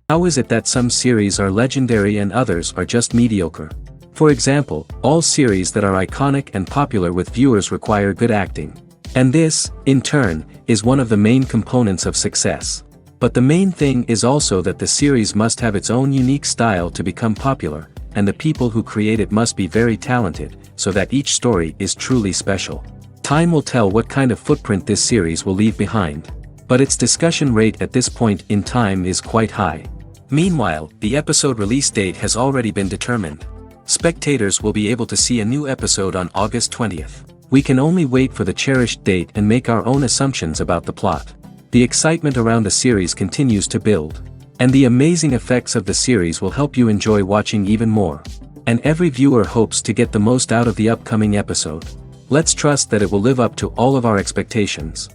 How is it that some series are legendary and others are just mediocre? For example, all series that are iconic and popular with viewers require good acting. And this, in turn, is one of the main components of success. But the main thing is also that the series must have its own unique style to become popular, and the people who create it must be very talented, so that each story is truly special. Time will tell what kind of footprint this series will leave behind. But its discussion rate at this point in time is quite high. Meanwhile, the episode release date has already been determined. Spectators will be able to see a new episode on August 20th. We can only wait for the cherished date and make our own assumptions about the plot. The excitement around the series continues to build. And the amazing effects of the series will help you enjoy watching even more. And every viewer hopes to get the most out of the upcoming episode. Let's trust that it will live up to all of our expectations.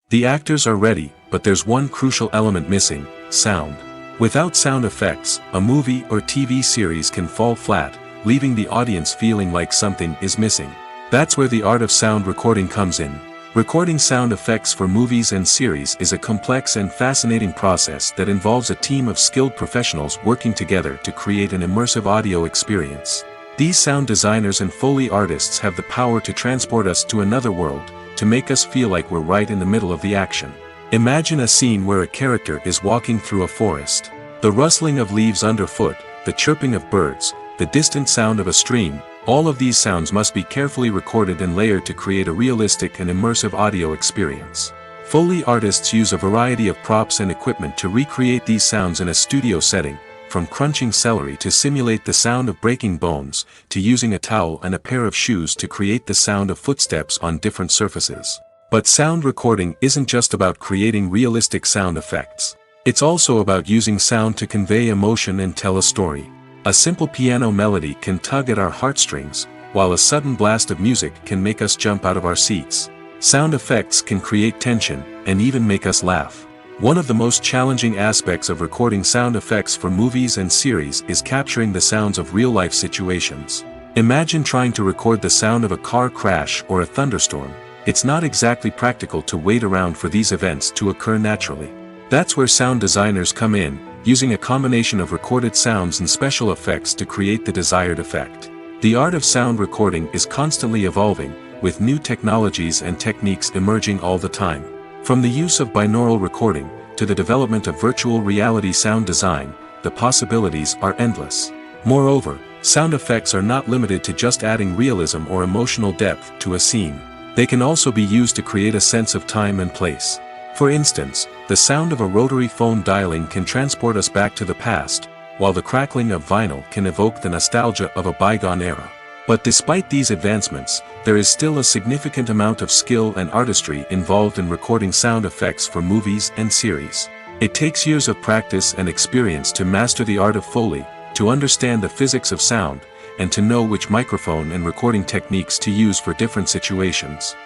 The actors are ready, but there's one crucial element missing: sound. Without sound effects, a movie or TV series can fall flat, leaving the audience feeling like something is missing. That's where the art of sound recording comes in. Recording sound effects for movies and series is a complex and fascinating process that involves a team of skilled professionals working together to create an immersive audio experience. These sound designers and Foley artists have the power to transport us to another world, to make us feel like we're right in the middle of the action. Imagine a scene where a character is walking through a forest. The rustling of leaves underfoot, the chirping of birds, the distant sound of a stream, all of these sounds must be carefully recorded and layered to create a realistic and immersive audio experience. Foley artists use a variety of props and equipment to recreate these sounds in a studio setting, from crunching celery to simulate the sound of breaking bones, to using a towel and a pair of shoes to create the sound of footsteps on different surfaces. But sound recording isn't just about creating realistic sound effects. It's also about using sound to convey emotion and tell a story. A simple piano melody can tug at our heartstrings, while a sudden blast of music can make us jump out of our seats. Sound effects can create tension, and even make us laugh. One of the most challenging aspects of recording sound effects for movies and series is capturing the sounds of real-life situations. Imagine trying to record the sound of a car crash or a thunderstorm. It's not exactly practical to wait around for these events to occur naturally. That's where sound designers come in, using a combination of recorded sounds and special effects to create the desired effect. The art of sound recording is constantly evolving, with new technologies and techniques emerging all the time. From the use of binaural recording, to the development of virtual reality sound design, the possibilities are endless. Moreover, sound effects are not limited to just adding realism or emotional depth to a scene. They can also be used to create a sense of time and place. For instance, the sound of a rotary phone dialing can transport us back to the past, while the crackling of vinyl can evoke the nostalgia of a bygone era. But despite these advancements, there is still a significant amount of skill and artistry involved in recording sound effects for movies and series. It takes years of practice and experience to master the art of Foley, to understand the physics of sound, and to know which microphone and recording techniques to use for different situations.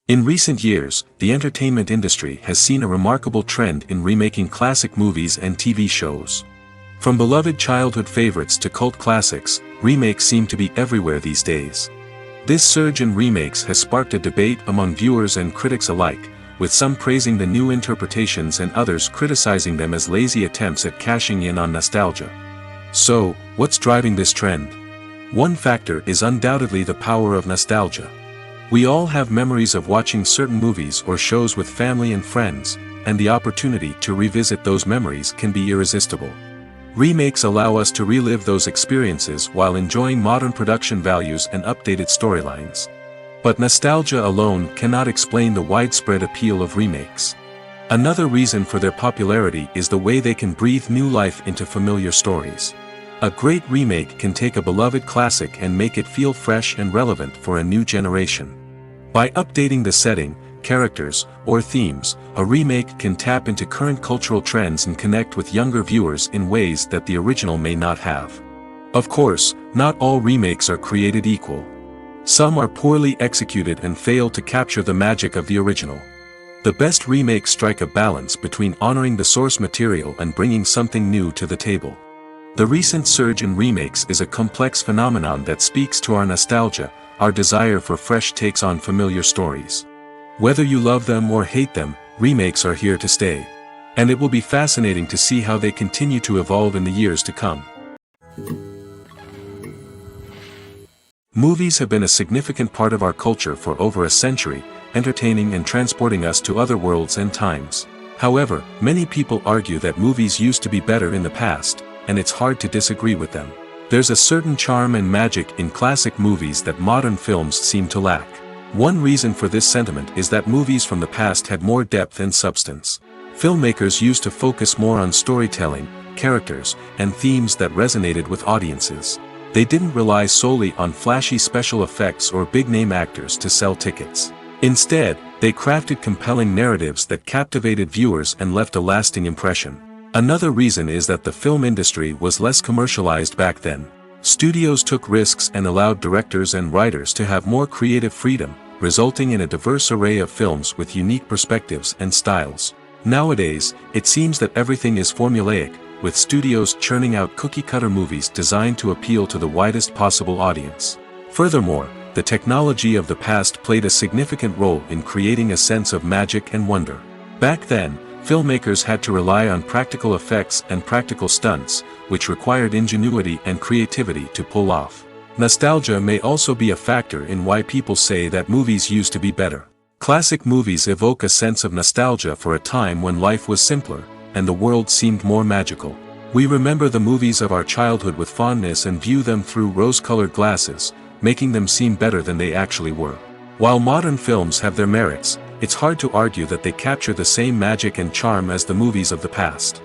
In recent years, the entertainment industry has seen a remarkable trend in remaking classic movies and TV shows. From beloved childhood favorites to cult classics, remakes seem to be everywhere these days. This surge in remakes has sparked a debate among viewers and critics alike, with some praising the new interpretations and others criticizing them as lazy attempts at cashing in on nostalgia. So, what's driving this trend? One factor is undoubtedly the power of nostalgia. We all have memories of watching certain movies or shows with family and friends, and the opportunity to revisit those memories can be irresistible. Remakes allow us to relive those experiences while enjoying modern production values and updated storylines. But nostalgia alone cannot explain the widespread appeal of remakes. Another reason for their popularity is the way they can breathe new life into familiar stories. A great remake can take a beloved classic and make it feel fresh and relevant for a new generation. By updating the setting, characters, or themes, a remake can tap into current cultural trends and connect with younger viewers in ways that the original may not have. Of course, not all remakes are created equal. Some are poorly executed and fail to capture the magic of the original. The best remakes strike a balance between honoring the source material and bringing something new to the table. The recent surge in remakes is a complex phenomenon that speaks to our nostalgia, our desire for fresh takes on familiar stories. Whether you love them or hate them, remakes are here to stay. And it will be fascinating to see how they continue to evolve in the years to come. Movies have been a significant part of our culture for over a century, entertaining and transporting us to other worlds and times. However, many people argue that movies used to be better in the past, and it's hard to disagree with them. There's a certain charm and magic in classic movies that modern films seem to lack. One reason for this sentiment is that movies from the past had more depth and substance. Filmmakers used to focus more on storytelling, characters, and themes that resonated with audiences. They didn't rely solely on flashy special effects or big-name actors to sell tickets. Instead, they crafted compelling narratives that captivated viewers and left a lasting impression. Another reason is that the film industry was less commercialized back then. Studios took risks and allowed directors and writers to have more creative freedom, resulting in a diverse array of films with unique perspectives and styles. Nowadays, it seems that everything is formulaic, with studios churning out cookie-cutter movies designed to appeal to the widest possible audience. Furthermore, the technology of the past played a significant role in creating a sense of magic and wonder. Back then, filmmakers had to rely on practical effects and practical stunts, which required ingenuity and creativity to pull off. Nostalgia may also be a factor in why people say that movies used to be better. Classic movies evoke a sense of nostalgia for a time when life was simpler, and the world seemed more magical. We remember the movies of our childhood with fondness and view them through rose-colored glasses, making them seem better than they actually were. While modern films have their merits, it's hard to argue that they capture the same magic and charm as the movies of the past.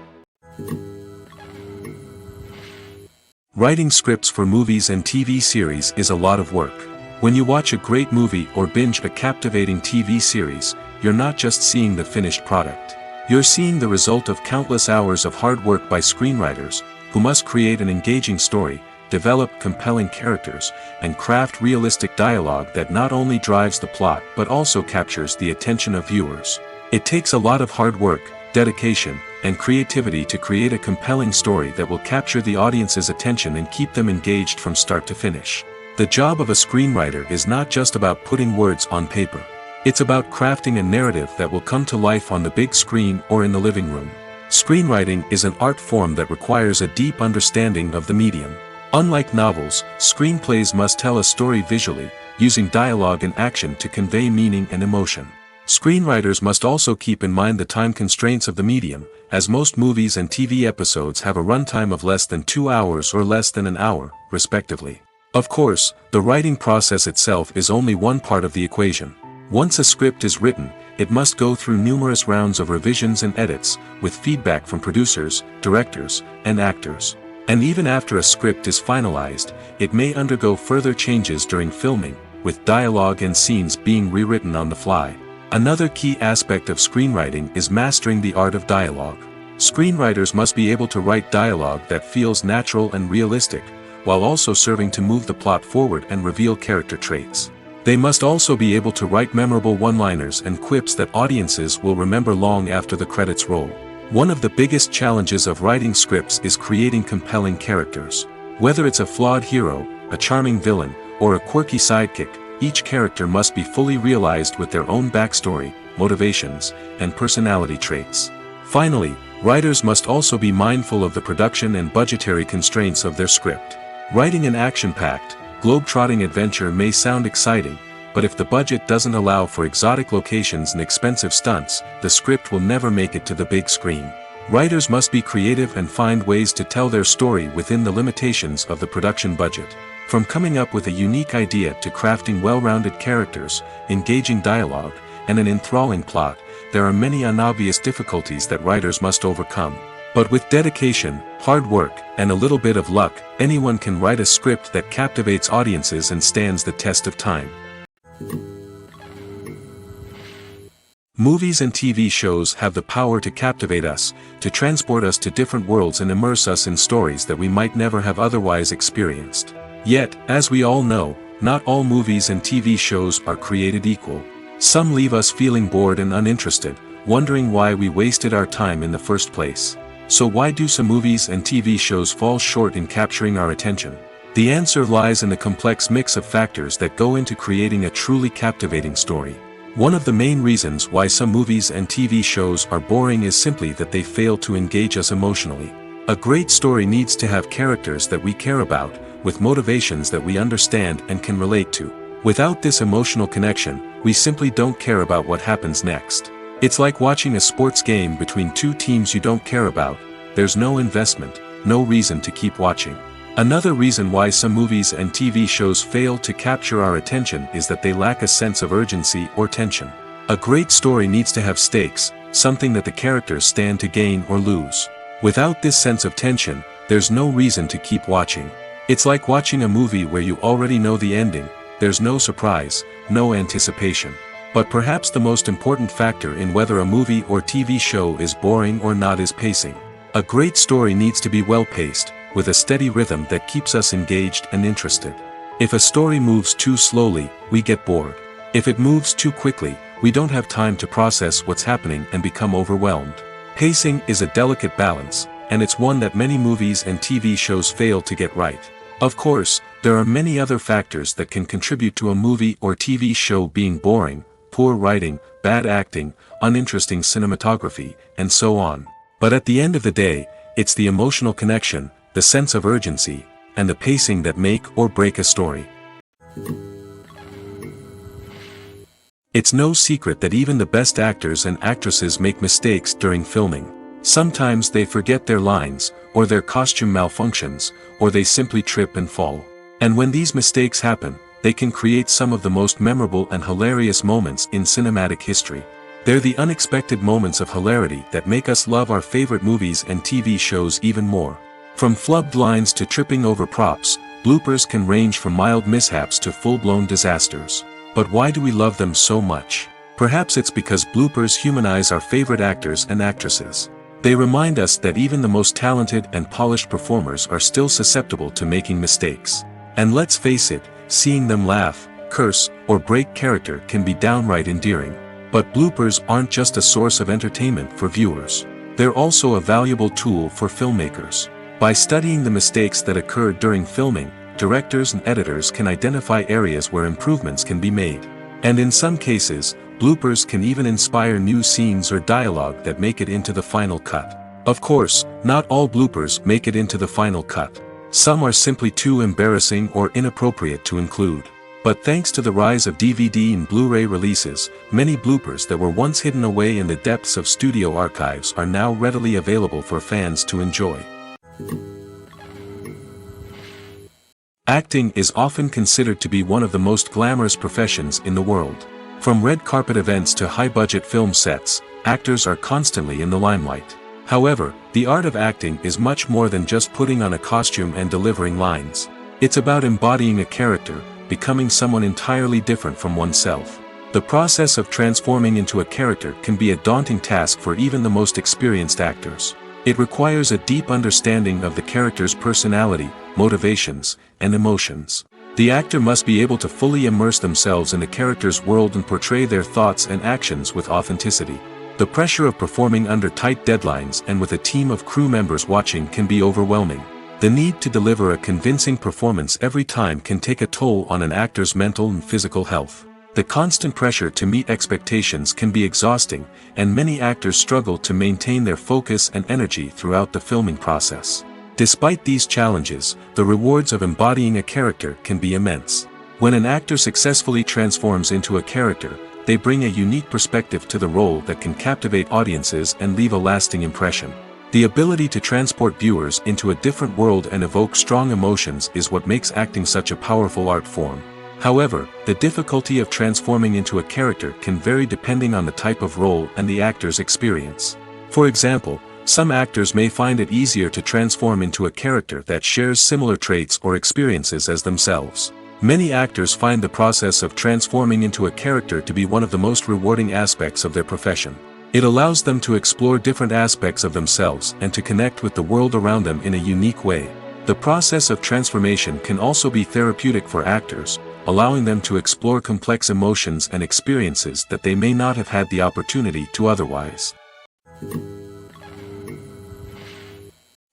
Writing scripts for movies and TV series is a lot of work. When you watch a great movie or binge a captivating TV series, you're not just seeing the finished product. You're seeing the result of countless hours of hard work by screenwriters, who must create an engaging story, develop compelling characters, and craft realistic dialogue that not only drives the plot but also captures the attention of viewers. It takes a lot of hard work, dedication, and creativity to create a compelling story that will capture the audience's attention and keep them engaged from start to finish. The job of a screenwriter is not just about putting words on paper. It's about crafting a narrative that will come to life on the big screen or in the living room. Screenwriting is an art form that requires a deep understanding of the medium. Unlike novels, screenplays must tell a story visually, using dialogue and action to convey meaning and emotion. Screenwriters must also keep in mind the time constraints of the medium, as most movies and TV episodes have a runtime of less than 2 hours or less than an hour, respectively. Of course, the writing process itself is only one part of the equation. Once a script is written, it must go through numerous rounds of revisions and edits, with feedback from producers, directors, and actors. And even after a script is finalized, it may undergo further changes during filming, with dialogue and scenes being rewritten on the fly. Another key aspect of screenwriting is mastering the art of dialogue. Screenwriters must be able to write dialogue that feels natural and realistic, while also serving to move the plot forward and reveal character traits. They must also be able to write memorable one-liners and quips that audiences will remember long after the credits roll. One of the biggest challenges of writing scripts is creating compelling characters. Whether it's a flawed hero, a charming villain, or a quirky sidekick, each character must be fully realized with their own backstory, motivations, and personality traits. Finally, writers must also be mindful of the production and budgetary constraints of their script. Writing an action-packed, globe-trotting adventure may sound exciting, but if the budget doesn't allow for exotic locations and expensive stunts, the script will never make it to the big screen. Writers must be creative and find ways to tell their story within the limitations of the production budget. From coming up with a unique idea to crafting well-rounded characters, engaging dialogue, and an enthralling plot, there are many unobvious difficulties that writers must overcome. But with dedication, hard work, and a little bit of luck, anyone can write a script that captivates audiences and stands the test of time. Movies and TV shows have the power to captivate us, to transport us to different worlds and immerse us in stories that we might never have otherwise experienced. Yet, as we all know, not all movies and TV shows are created equal. Some leave us feeling bored and uninterested, wondering why we wasted our time in the first place. So why do some movies and TV shows fall short in capturing our attention? The answer lies in the complex mix of factors that go into creating a truly captivating story. One of the main reasons why some movies and TV shows are boring is simply that they fail to engage us emotionally. A great story needs to have characters that we care about, with motivations that we understand and can relate to. Without this emotional connection, we simply don't care about what happens next. It's like watching a sports game between two teams you don't care about. There's no investment, no reason to keep watching. Another reason why some movies and TV shows fail to capture our attention is that they lack a sense of urgency or tension. A great story needs to have stakes, something that the characters stand to gain or lose. Without this sense of tension, there's no reason to keep watching. It's like watching a movie where you already know the ending, there's no surprise, no anticipation. But perhaps the most important factor in whether a movie or TV show is boring or not is pacing. A great story needs to be well-paced, with a steady rhythm that keeps us engaged and interested. If a story moves too slowly, we get bored. If it moves too quickly, we don't have time to process what's happening and become overwhelmed. Pacing is a delicate balance, and it's one that many movies and TV shows fail to get right. Of course, there are many other factors that can contribute to a movie or TV show being boring: poor writing, bad acting, uninteresting cinematography, and so on. But at the end of the day, it's the emotional connection, the sense of urgency, and the pacing that make or break a story. It's no secret that even the best actors and actresses make mistakes during filming. Sometimes they forget their lines, or their costume malfunctions, or they simply trip and fall. And when these mistakes happen, they can create some of the most memorable and hilarious moments in cinematic history. They're the unexpected moments of hilarity that make us love our favorite movies and TV shows even more. From flubbed lines to tripping over props, bloopers can range from mild mishaps to full-blown disasters. But why do we love them so much? Perhaps it's because bloopers humanize our favorite actors and actresses. They remind us that even the most talented and polished performers are still susceptible to making mistakes. And let's face it, seeing them laugh, curse, or break character can be downright endearing. But bloopers aren't just a source of entertainment for viewers. They're also a valuable tool for filmmakers. By studying the mistakes that occurred during filming, directors and editors can identify areas where improvements can be made. And in some cases, bloopers can even inspire new scenes or dialogue that make it into the final cut. Of course, not all bloopers make it into the final cut. Some are simply too embarrassing or inappropriate to include. But thanks to the rise of DVD and Blu-ray releases, many bloopers that were once hidden away in the depths of studio archives are now readily available for fans to enjoy. Acting is often considered to be one of the most glamorous professions in the world. From red carpet events to high-budget film sets, actors are constantly in the limelight. However, the art of acting is much more than just putting on a costume and delivering lines. It's about embodying a character, becoming someone entirely different from oneself. The process of transforming into a character can be a daunting task for even the most experienced actors. It requires a deep understanding of the character's personality, motivations, and emotions. The actor must be able to fully immerse themselves in the character's world and portray their thoughts and actions with authenticity. The pressure of performing under tight deadlines and with a team of crew members watching can be overwhelming. The need to deliver a convincing performance every time can take a toll on an actor's mental and physical health. The constant pressure to meet expectations can be exhausting, and many actors struggle to maintain their focus and energy throughout the filming process. Despite these challenges, the rewards of embodying a character can be immense. When an actor successfully transforms into a character, they bring a unique perspective to the role that can captivate audiences and leave a lasting impression. The ability to transport viewers into a different world and evoke strong emotions is what makes acting such a powerful art form. However, the difficulty of transforming into a character can vary depending on the type of role and the actor's experience. For example, some actors may find it easier to transform into a character that shares similar traits or experiences as themselves. Many actors find the process of transforming into a character to be one of the most rewarding aspects of their profession. It allows them to explore different aspects of themselves and to connect with the world around them in a unique way. The process of transformation can also be therapeutic for actors, allowing them to explore complex emotions and experiences that they may not have had the opportunity to otherwise.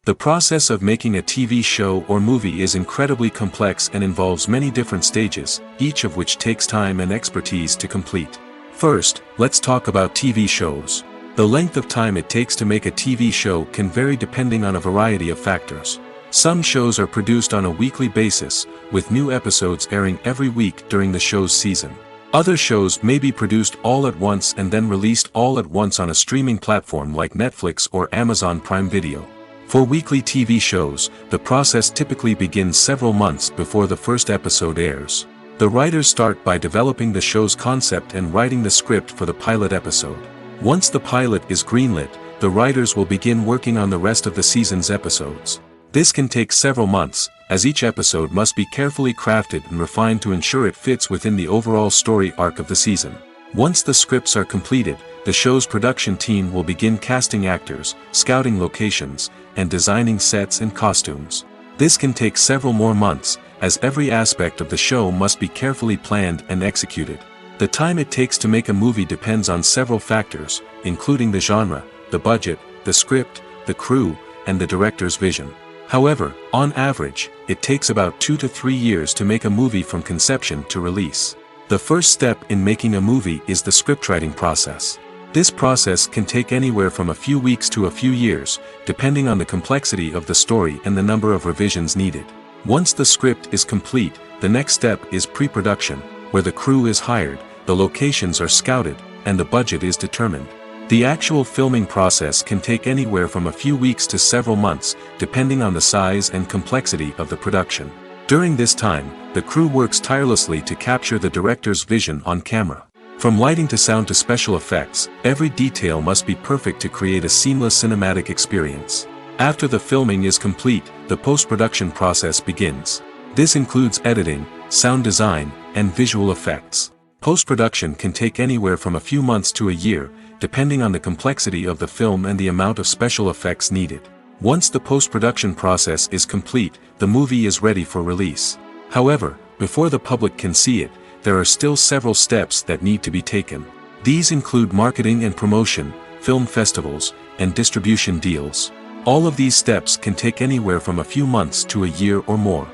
The process of making a TV show or movie is incredibly complex and involves many different stages, each of which takes time and expertise to complete. First, let's talk about TV shows. The length of time it takes to make a TV show can vary depending on a variety of factors. Some shows are produced on a weekly basis, with new episodes airing every week during the show's season. Other shows may be produced all at once and then released all at once on a streaming platform like Netflix or Amazon Prime Video. For weekly TV shows, the process typically begins several months before the first episode airs. The writers start by developing the show's concept and writing the script for the pilot episode. Once the pilot is greenlit, the writers will begin working on the rest of the season's episodes. This can take several months, as each episode must be carefully crafted and refined to ensure it fits within the overall story arc of the season. Once the scripts are completed, the show's production team will begin casting actors, scouting locations, and designing sets and costumes. This can take several more months, as every aspect of the show must be carefully planned and executed. The time it takes to make a movie depends on several factors, including the genre, the budget, the script, the crew, and the director's vision. However, on average, it takes about 2 to 3 years to make a movie from conception to release. The first step in making a movie is the scriptwriting process. This process can take anywhere from a few weeks to a few years, depending on the complexity of the story and the number of revisions needed. Once the script is complete, the next step is pre-production, where the crew is hired, the locations are scouted, and the budget is determined. The actual filming process can take anywhere from a few weeks to several months, depending on the size and complexity of the production. During this time, the crew works tirelessly to capture the director's vision on camera. From lighting to sound to special effects, every detail must be perfect to create a seamless cinematic experience. After the filming is complete, the post-production process begins. This includes editing, sound design, and visual effects. Post-production can take anywhere from a few months to a year, depending on the complexity of the film and the amount of special effects needed. Once the post-production process is complete, the movie is ready for release. However, before the public can see it, there are still several steps that need to be taken. These include marketing and promotion, film festivals, and distribution deals. All of these steps can take anywhere from a few months to a year or more.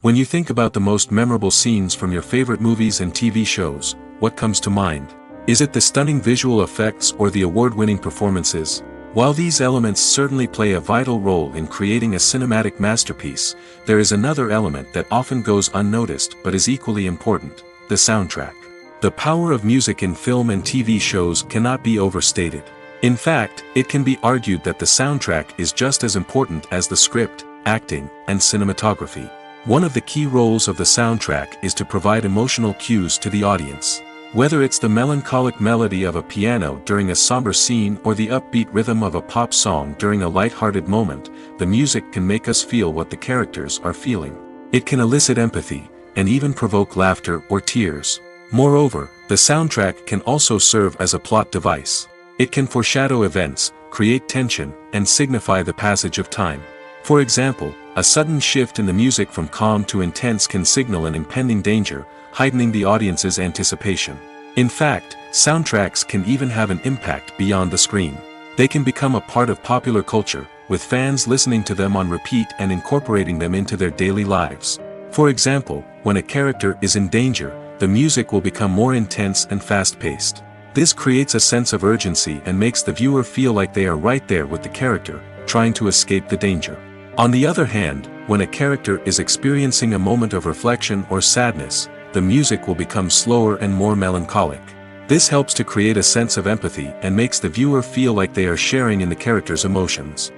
When you think about the most memorable scenes from your favorite movies and TV shows, what comes to mind? Is it the stunning visual effects or the award-winning performances? While these elements certainly play a vital role in creating a cinematic masterpiece, there is another element that often goes unnoticed but is equally important: the soundtrack. The power of music in film and TV shows cannot be overstated. In fact, it can be argued that the soundtrack is just as important as the script, acting, and cinematography. One of the key roles of the soundtrack is to provide emotional cues to the audience. Whether it's the melancholic melody of a piano during a somber scene or the upbeat rhythm of a pop song during a light-hearted moment, the music can make us feel what the characters are feeling. It can elicit empathy, and even provoke laughter or tears. Moreover, the soundtrack can also serve as a plot device. It can foreshadow events, create tension, and signify the passage of time. For example, a sudden shift in the music from calm to intense can signal an impending danger, heightening the audience's anticipation. In fact, soundtracks can even have an impact beyond the screen. They can become a part of popular culture, with fans listening to them on repeat and incorporating them into their daily lives. For example, when a character is in danger, the music will become more intense and fast-paced. This creates a sense of urgency and makes the viewer feel like they are right there with the character, trying to escape the danger. On the other hand, when a character is experiencing a moment of reflection or sadness, the music will become slower and more melancholic. This helps to create a sense of empathy and makes the viewer feel like they are sharing in the character's emotions.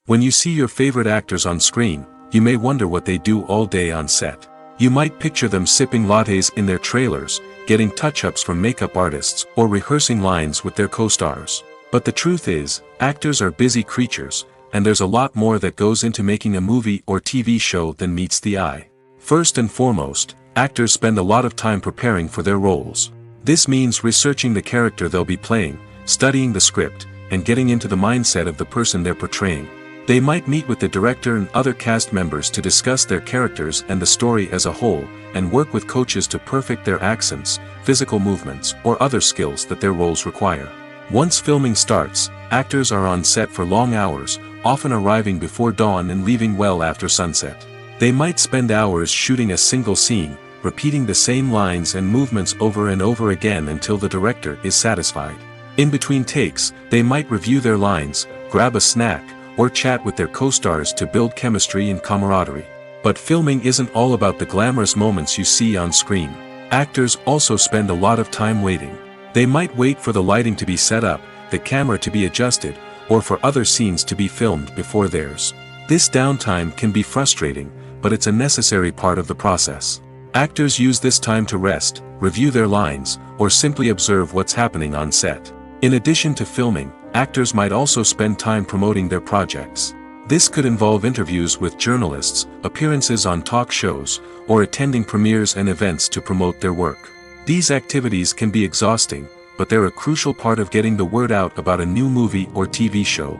When you see your favorite actors on screen, you may wonder what they do all day on set. You might picture them sipping lattes in their trailers, getting touch-ups from makeup artists, or rehearsing lines with their co-stars. But the truth is, actors are busy creatures, and there's a lot more that goes into making a movie or TV show than meets the eye. First and foremost, actors spend a lot of time preparing for their roles. This means researching the character they'll be playing, studying the script, and getting into the mindset of the person they're portraying. They might meet with the director and other cast members to discuss their characters and the story as a whole, and work with coaches to perfect their accents, physical movements, or other skills that their roles require. Once filming starts, actors are on set for long hours, often arriving before dawn and leaving well after sunset. They might spend hours shooting a single scene, repeating the same lines and movements over and over again until the director is satisfied. In between takes, they might review their lines, grab a snack, or chat with their co-stars to build chemistry and camaraderie. But filming isn't all about the glamorous moments you see on screen. Actors also spend a lot of time waiting. They might wait for the lighting to be set up, the camera to be adjusted, or for other scenes to be filmed before theirs. This downtime can be frustrating, but it's a necessary part of the process. Actors use this time to rest, review their lines, or simply observe what's happening on set. In addition to filming, actors might also spend time promoting their projects. This could involve interviews with journalists, appearances on talk shows, or attending premieres and events to promote their work. These activities can be exhausting, but they're a crucial part of getting the word out about a new movie or TV show.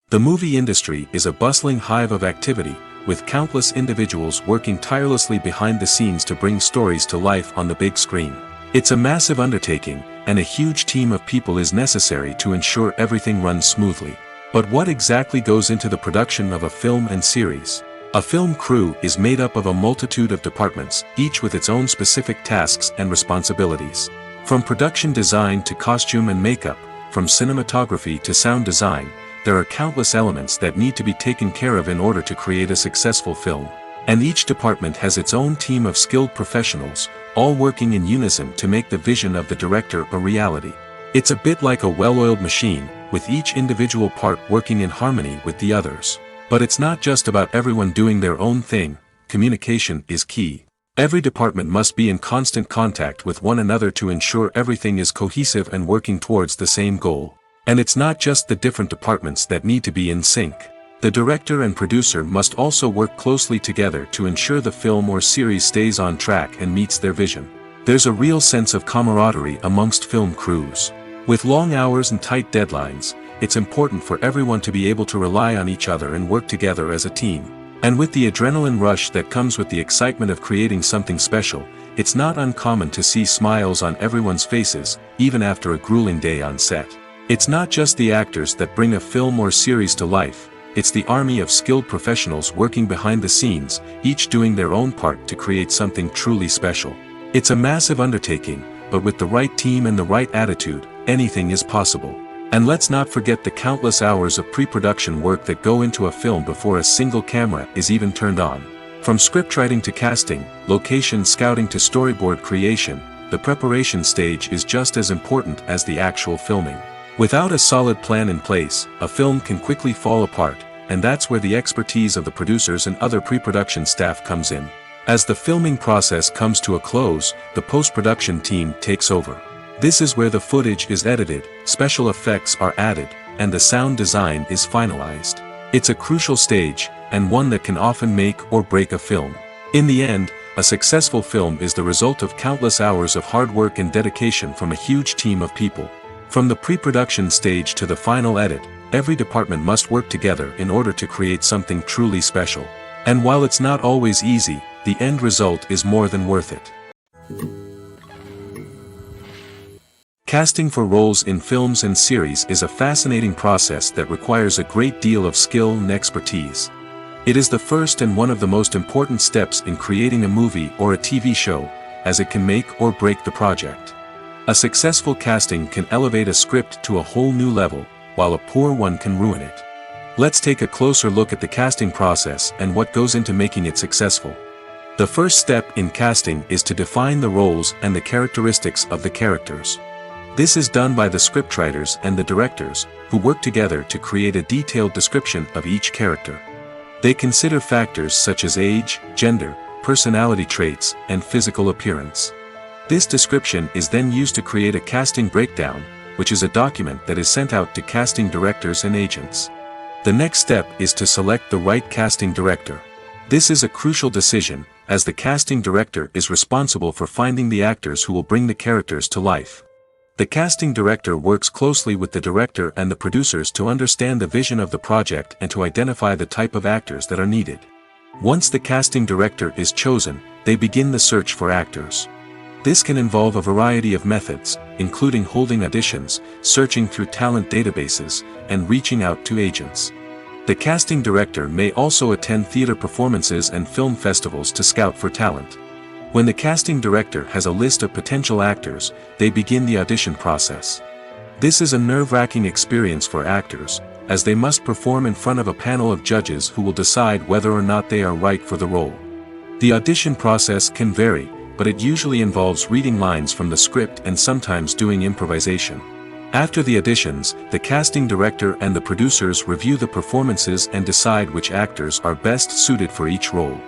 The movie industry is a bustling hive of activity, with countless individuals working tirelessly behind the scenes to bring stories to life on the big screen. It's a massive undertaking, and a huge team of people is necessary to ensure everything runs smoothly. But what exactly goes into the production of a film and series? A film crew is made up of a multitude of departments, each with its own specific tasks and responsibilities. From production design to costume and makeup, from cinematography to sound design, there are countless elements that need to be taken care of in order to create a successful film. And each department has its own team of skilled professionals, all working in unison to make the vision of the director a reality. It's a bit like a well-oiled machine, with each individual part working in harmony with the others. But it's not just about everyone doing their own thing. Communication is key. Every department must be in constant contact with one another to ensure everything is cohesive and working towards the same goal. And it's not just the different departments that need to be in sync. The director and producer must also work closely together to ensure the film or series stays on track and meets their vision. There's a real sense of camaraderie amongst film crews. With long hours and tight deadlines, it's important for everyone to be able to rely on each other and work together as a team. And with the adrenaline rush that comes with the excitement of creating something special, it's not uncommon to see smiles on everyone's faces, even after a grueling day on set. It's not just the actors that bring a film or series to life. It's the army of skilled professionals working behind the scenes, each doing their own part to create something truly special. It's a massive undertaking, but with the right team and the right attitude, anything is possible. And let's not forget the countless hours of pre-production work that go into a film before a single camera is even turned on. From scriptwriting to casting, location scouting to storyboard creation, the preparation stage is just as important as the actual filming. Without a solid plan in place, a film can quickly fall apart, and that's where the expertise of the producers and other pre-production staff comes in. As the filming process comes to a close, the post-production team takes over. This is where the footage is edited, special effects are added, and the sound design is finalized. It's a crucial stage, and one that can often make or break a film. In the end, a successful film is the result of countless hours of hard work and dedication from a huge team of people. From the pre-production stage to the final edit, every department must work together in order to create something truly special. And while it's not always easy, the end result is more than worth it. Casting for roles in films and series is a fascinating process that requires a great deal of skill and expertise. It is the first and one of the most important steps in creating a movie or a TV show, as it can make or break the project. A successful casting can elevate a script to a whole new level, while a poor one can ruin it. Let's take a closer look at the casting process and what goes into making it successful. The first step in casting is to define the roles and the characteristics of the characters. This is done by the scriptwriters and the directors, who work together to create a detailed description of each character. They consider factors such as age, gender, personality traits, and physical appearance. This description is then used to create a casting breakdown, which is a document that is sent out to casting directors and agents. The next step is to select the right casting director. This is a crucial decision, as the casting director is responsible for finding the actors who will bring the characters to life. The casting director works closely with the director and the producers to understand the vision of the project and to identify the type of actors that are needed. Once the casting director is chosen, they begin the search for actors. This can involve a variety of methods, including holding auditions, searching through talent databases, and reaching out to agents. The casting director may also attend theater performances and film festivals to scout for talent. When the casting director has a list of potential actors, they begin the audition process. This is a nerve-wracking experience for actors, as they must perform in front of a panel of judges who will decide whether or not they are right for the role. The audition process can vary, but it usually involves reading lines from the script and sometimes doing improvisation. After the auditions, the casting director and the producers review the performances and decide which actors are best suited for each role.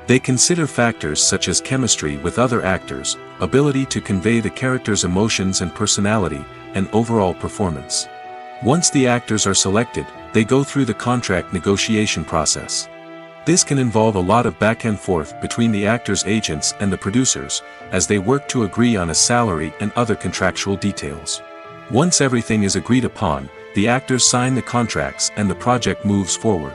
They consider factors such as chemistry with other actors, ability to convey the character's emotions and personality, and overall performance. Once the actors are selected, they go through the contract negotiation process. This can involve a lot of back and forth between the actors' agents and the producers, as they work to agree on a salary and other contractual details. Once everything is agreed upon, the actors sign the contracts and the project moves forward.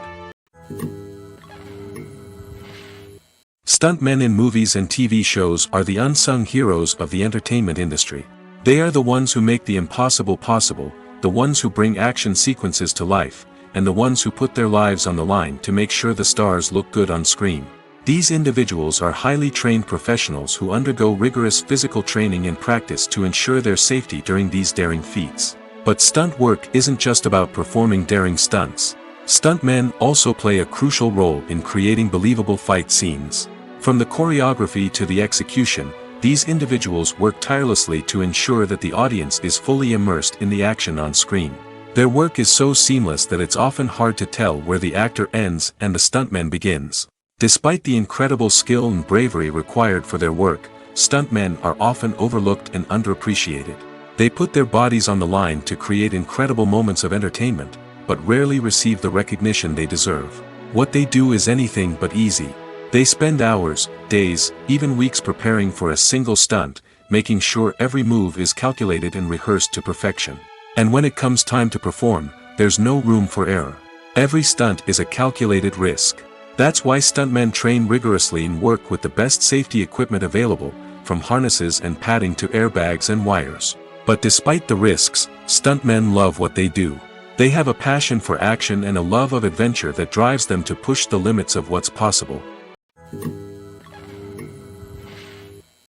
Stuntmen in movies and TV shows are the unsung heroes of the entertainment industry. They are the ones who make the impossible possible, the ones who bring action sequences to life, and the ones who put their lives on the line to make sure the stars look good on screen. These individuals are highly trained professionals who undergo rigorous physical training and practice to ensure their safety during these daring feats. But stunt work isn't just about performing daring stunts. Stuntmen also play a crucial role in creating believable fight scenes. From the choreography to the execution, these individuals work tirelessly to ensure that the audience is fully immersed in the action on screen. Their work is so seamless that it's often hard to tell where the actor ends and the stuntman begins. Despite the incredible skill and bravery required for their work, stuntmen are often overlooked and underappreciated. They put their bodies on the line to create incredible moments of entertainment, but rarely receive the recognition they deserve. What they do is anything but easy. They spend hours, days, even weeks preparing for a single stunt, making sure every move is calculated and rehearsed to perfection. And when it comes time to perform, there's no room for error. Every stunt is a calculated risk. That's why stuntmen train rigorously and work with the best safety equipment available, from harnesses and padding to airbags and wires. But despite the risks, stuntmen love what they do. They have a passion for action and a love of adventure that drives them to push the limits of what's possible.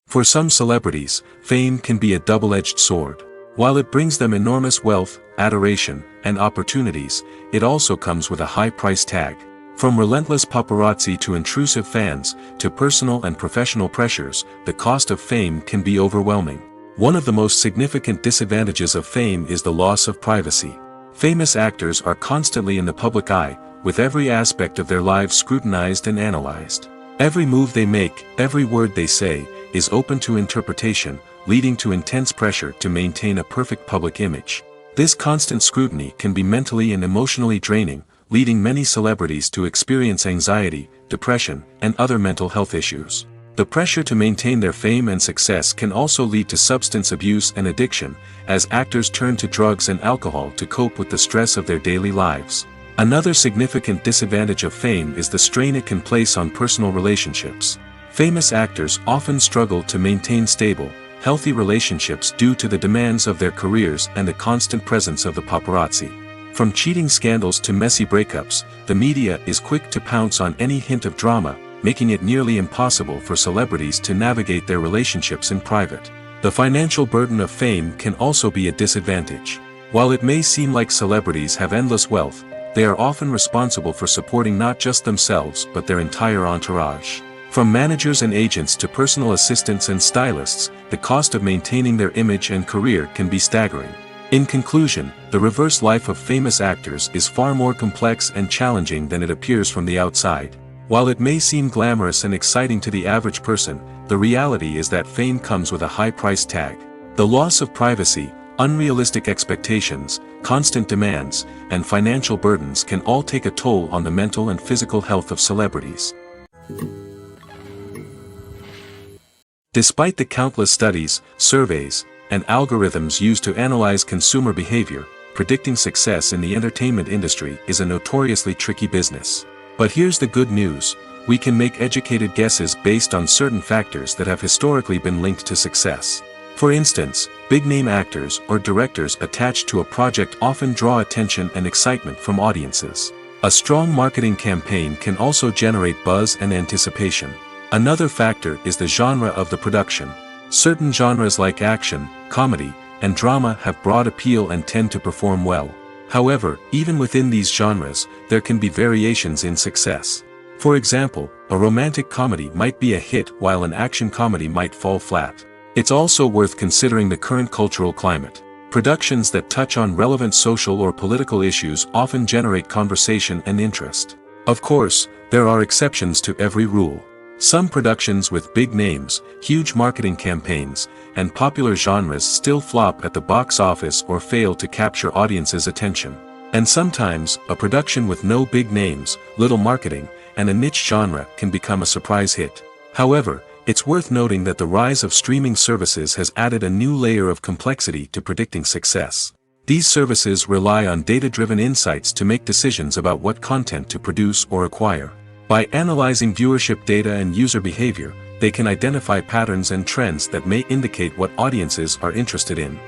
For some celebrities, fame can be a double-edged sword. While it brings them enormous wealth, adoration, and opportunities, it also comes with a high price tag. From relentless paparazzi to intrusive fans, to personal and professional pressures, the cost of fame can be overwhelming. One of the most significant disadvantages of fame is the loss of privacy. Famous actors are constantly in the public eye, with every aspect of their lives scrutinized and analyzed. Every move they make, every word they say, is open to interpretation, leading to intense pressure to maintain a perfect public image. This constant scrutiny can be mentally and emotionally draining, leading many celebrities to experience anxiety, depression, and other mental health issues. The pressure to maintain their fame and success can also lead to substance abuse and addiction, as actors turn to drugs and alcohol to cope with the stress of their daily lives. Another significant disadvantage of fame is the strain it can place on personal relationships. Famous actors often struggle to maintain stable, healthy relationships due to the demands of their careers and the constant presence of the paparazzi. From cheating scandals to messy breakups, the media is quick to pounce on any hint of drama, making it nearly impossible for celebrities to navigate their relationships in private. The financial burden of fame can also be a disadvantage. While it may seem like celebrities have endless wealth, they are often responsible for supporting not just themselves but their entire entourage. From managers and agents to personal assistants and stylists, the cost of maintaining their image and career can be staggering. In conclusion, the reverse life of famous actors is far more complex and challenging than it appears from the outside. While it may seem glamorous and exciting to the average person, the reality is that fame comes with a high price tag. The loss of privacy, unrealistic expectations, constant demands, and financial burdens can all take a toll on the mental and physical health of celebrities. Despite the countless studies, surveys, and algorithms used to analyze consumer behavior, predicting success in the entertainment industry is a notoriously tricky business. But here's the good news: we can make educated guesses based on certain factors that have historically been linked to success. For instance, big-name actors or directors attached to a project often draw attention and excitement from audiences. A strong marketing campaign can also generate buzz and anticipation. Another factor is the genre of the production. Certain genres like action, comedy, and drama have broad appeal and tend to perform well. However, even within these genres, there can be variations in success. For example, a romantic comedy might be a hit while an action comedy might fall flat. It's also worth considering the current cultural climate. Productions that touch on relevant social or political issues often generate conversation and interest. Of course, there are exceptions to every rule. Some productions with big names, huge marketing campaigns, and popular genres still flop at the box office or fail to capture audiences' attention. And sometimes, a production with no big names, little marketing, and a niche genre can become a surprise hit. However, it's worth noting that the rise of streaming services has added a new layer of complexity to predicting success. These services rely on data-driven insights to make decisions about what content to produce or acquire. By analyzing viewership data and user behavior, they can identify patterns and trends that may indicate what audiences are interested in.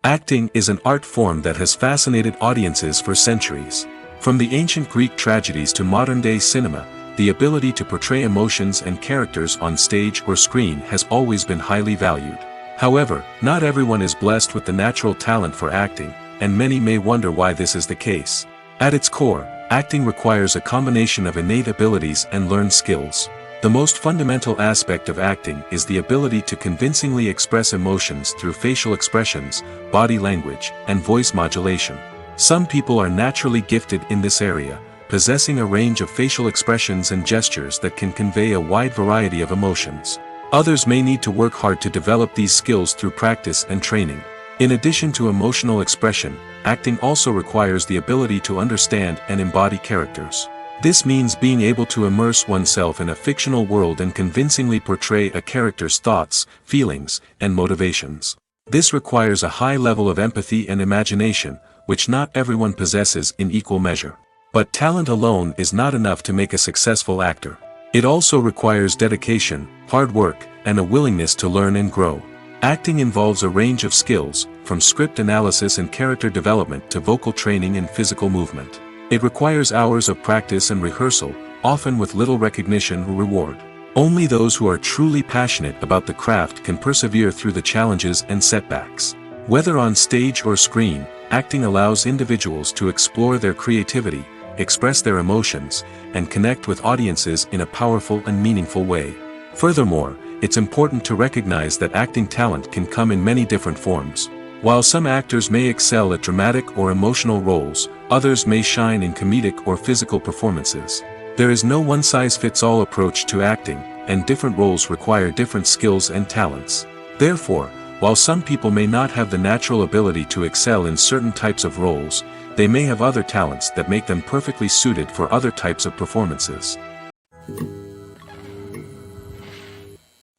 Acting is an art form that has fascinated audiences for centuries. From the ancient Greek tragedies to modern-day cinema, the ability to portray emotions and characters on stage or screen has always been highly valued. However, not everyone is blessed with the natural talent for acting, and many may wonder why this is the case. At its core, acting requires a combination of innate abilities and learned skills. The most fundamental aspect of acting is the ability to convincingly express emotions through facial expressions, body language, and voice modulation. Some people are naturally gifted in this area, possessing a range of facial expressions and gestures that can convey a wide variety of emotions. Others may need to work hard to develop these skills through practice and training. In addition to emotional expression, acting also requires the ability to understand and embody characters. This means being able to immerse oneself in a fictional world and convincingly portray a character's thoughts, feelings, and motivations. This requires a high level of empathy and imagination, which not everyone possesses in equal measure. But talent alone is not enough to make a successful actor. It also requires dedication, hard work, and a willingness to learn and grow. Acting involves a range of skills, from script analysis and character development to vocal training and physical movement. It requires hours of practice and rehearsal, often with little recognition or reward. Only those who are truly passionate about the craft can persevere through the challenges and setbacks. Whether on stage or screen, acting allows individuals to explore their creativity, express their emotions, and connect with audiences in a powerful and meaningful way. Furthermore, it's important to recognize that acting talent can come in many different forms. While some actors may excel at dramatic or emotional roles, others may shine in comedic or physical performances. There is no one-size-fits-all approach to acting, and different roles require different skills and talents. Therefore, while some people may not have the natural ability to excel in certain types of roles, they may have other talents that make them perfectly suited for other types of performances.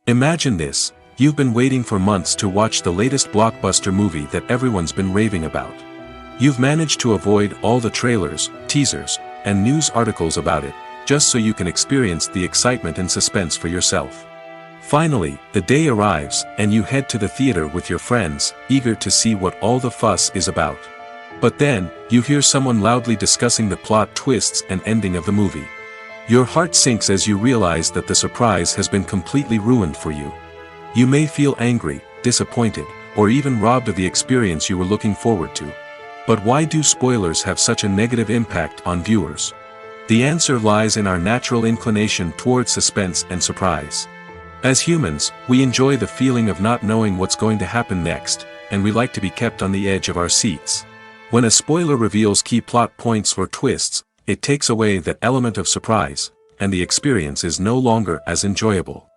Imagine this: you've been waiting for months to watch the latest blockbuster movie that everyone's been raving about. You've managed to avoid all the trailers, teasers, and news articles about it, just so you can experience the excitement and suspense for yourself. Finally, the day arrives, and you head to the theater with your friends, eager to see what all the fuss is about. But then, you hear someone loudly discussing the plot twists and ending of the movie. Your heart sinks as you realize that the surprise has been completely ruined for you. You may feel angry, disappointed, or even robbed of the experience you were looking forward to. But why do spoilers have such a negative impact on viewers? The answer lies in our natural inclination towards suspense and surprise. As humans, we enjoy the feeling of not knowing what's going to happen next, and we like to be kept on the edge of our seats. When a spoiler reveals key plot points or twists, it takes away that element of surprise, and the experience is no longer as enjoyable.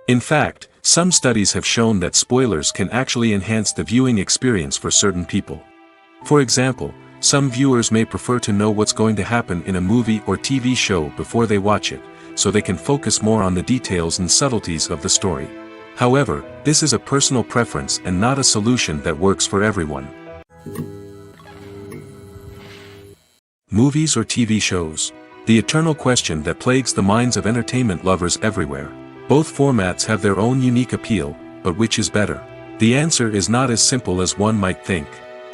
In fact, some studies have shown that spoilers can actually enhance the viewing experience for certain people. For example, some viewers may prefer to know what's going to happen in a movie or TV show before they watch it, so they can focus more on the details and subtleties of the story. However, this is a personal preference and not a solution that works for everyone. Movies or TV shows? The eternal question that plagues the minds of entertainment lovers everywhere. Both formats have their own unique appeal, but which is better? The answer is not as simple as one might think.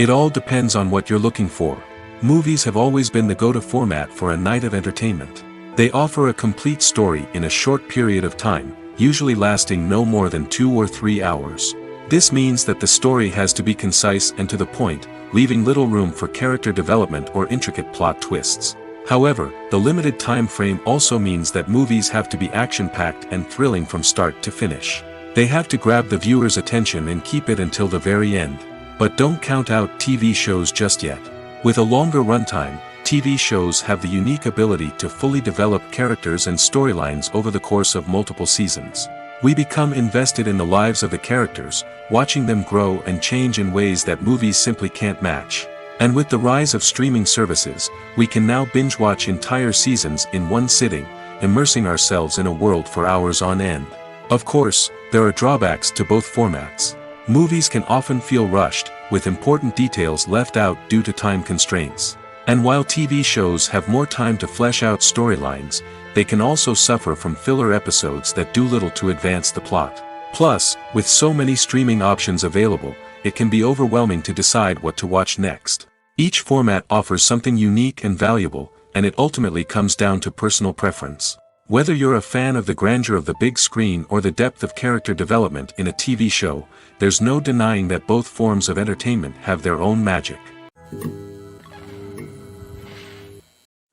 It all depends on what you're looking for. Movies have always been the go-to format for a night of entertainment. They offer a complete story in a short period of time, usually lasting no more than 2 or 3 hours. This means that the story has to be concise and to the point, leaving little room for character development or intricate plot twists. However, the limited time frame also means that movies have to be action-packed and thrilling from start to finish. They have to grab the viewer's attention and keep it until the very end. But don't count out TV shows just yet. With a longer runtime, TV shows have the unique ability to fully develop characters and storylines over the course of multiple seasons. We become invested in the lives of the characters, watching them grow and change in ways that movies simply can't match. And with the rise of streaming services, we can now binge-watch entire seasons in one sitting, immersing ourselves in a world for hours on end. Of course, there are drawbacks to both formats. Movies can often feel rushed, with important details left out due to time constraints. And while TV shows have more time to flesh out storylines, they can also suffer from filler episodes that do little to advance the plot. Plus, with so many streaming options available, it can be overwhelming to decide what to watch next. Each format offers something unique and valuable, and it ultimately comes down to personal preference. Whether you're a fan of the grandeur of the big screen or the depth of character development in a TV show, there's no denying that both forms of entertainment have their own magic.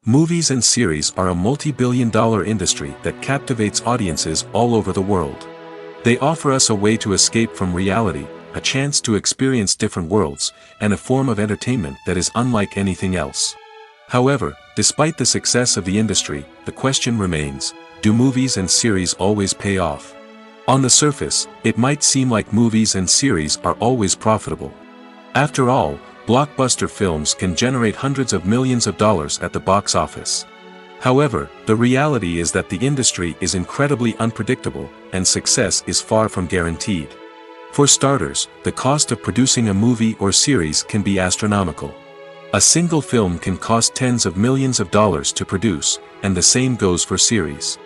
Movies and series are a multi-billion-dollar industry that captivates audiences all over the world. They offer us a way to escape from reality, a chance to experience different worlds, and a form of entertainment that is unlike anything else. However, despite the success of the industry, the question remains, do movies and series always pay off? On the surface, it might seem like movies and series are always profitable. After all, blockbuster films can generate hundreds of millions of dollars at the box office. However, the reality is that the industry is incredibly unpredictable, and success is far from guaranteed. For starters, the cost of producing a movie or series can be astronomical. A single film can cost tens of millions of dollars to produce, and the same goes for series.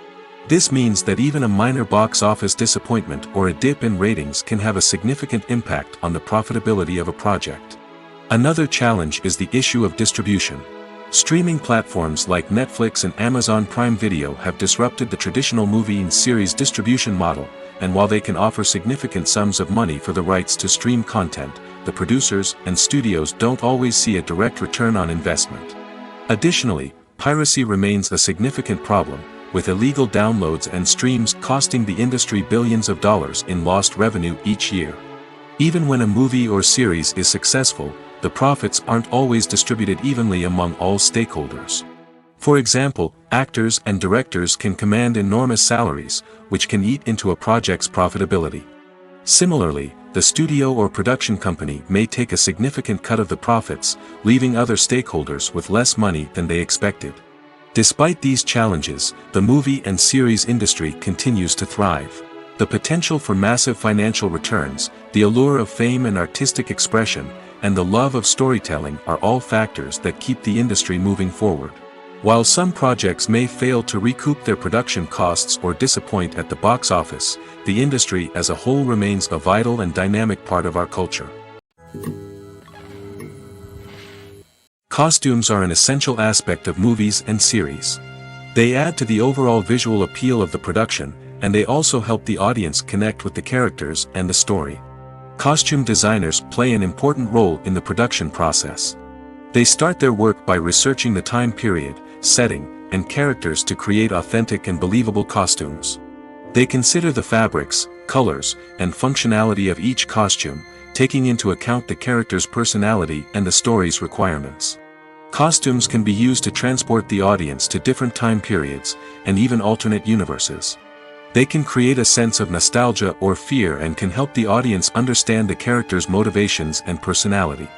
This means that even a minor box office disappointment or a dip in ratings can have a significant impact on the profitability of a project. Another challenge is the issue of distribution. Streaming platforms like Netflix and Amazon Prime Video have disrupted the traditional movie and series distribution model, and while they can offer significant sums of money for the rights to stream content, the producers and studios don't always see a direct return on investment. Additionally, piracy remains a significant problem, with illegal downloads and streams costing the industry billions of dollars in lost revenue each year. Even when a movie or series is successful, the profits aren't always distributed evenly among all stakeholders. For example, actors and directors can command enormous salaries, which can eat into a project's profitability. Similarly, the studio or production company may take a significant cut of the profits, leaving other stakeholders with less money than they expected. Despite these challenges, the movie and series industry continues to thrive. The potential for massive financial returns, the allure of fame and artistic expression, and the love of storytelling are all factors that keep the industry moving forward. While some projects may fail to recoup their production costs or disappoint at the box office, the industry as a whole remains a vital and dynamic part of our culture. Costumes are an essential aspect of movies and series. They add to the overall visual appeal of the production, and they also help the audience connect with the characters and the story. Costume designers play an important role in the production process. They start their work by researching the time period, setting, and characters to create authentic and believable costumes. They consider the fabrics, colors, and functionality of each costume, taking into account the character's personality and the story's requirements. Costumes can be used to transport the audience to different time periods, and even alternate universes. They can create a sense of nostalgia or fear and can help the audience understand the character's motivations and personality.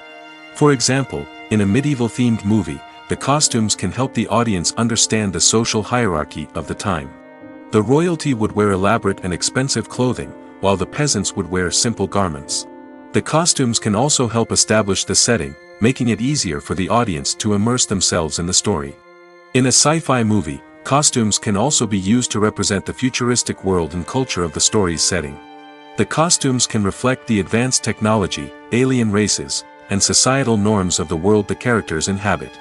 For example, in a medieval-themed movie, the costumes can help the audience understand the social hierarchy of the time. The royalty would wear elaborate and expensive clothing, while the peasants would wear simple garments. The costumes can also help establish the setting, making it easier for the audience to immerse themselves in the story. In a sci-fi movie, costumes can also be used to represent the futuristic world and culture of the story's setting. The costumes can reflect the advanced technology, alien races, and societal norms of the world the characters inhabit.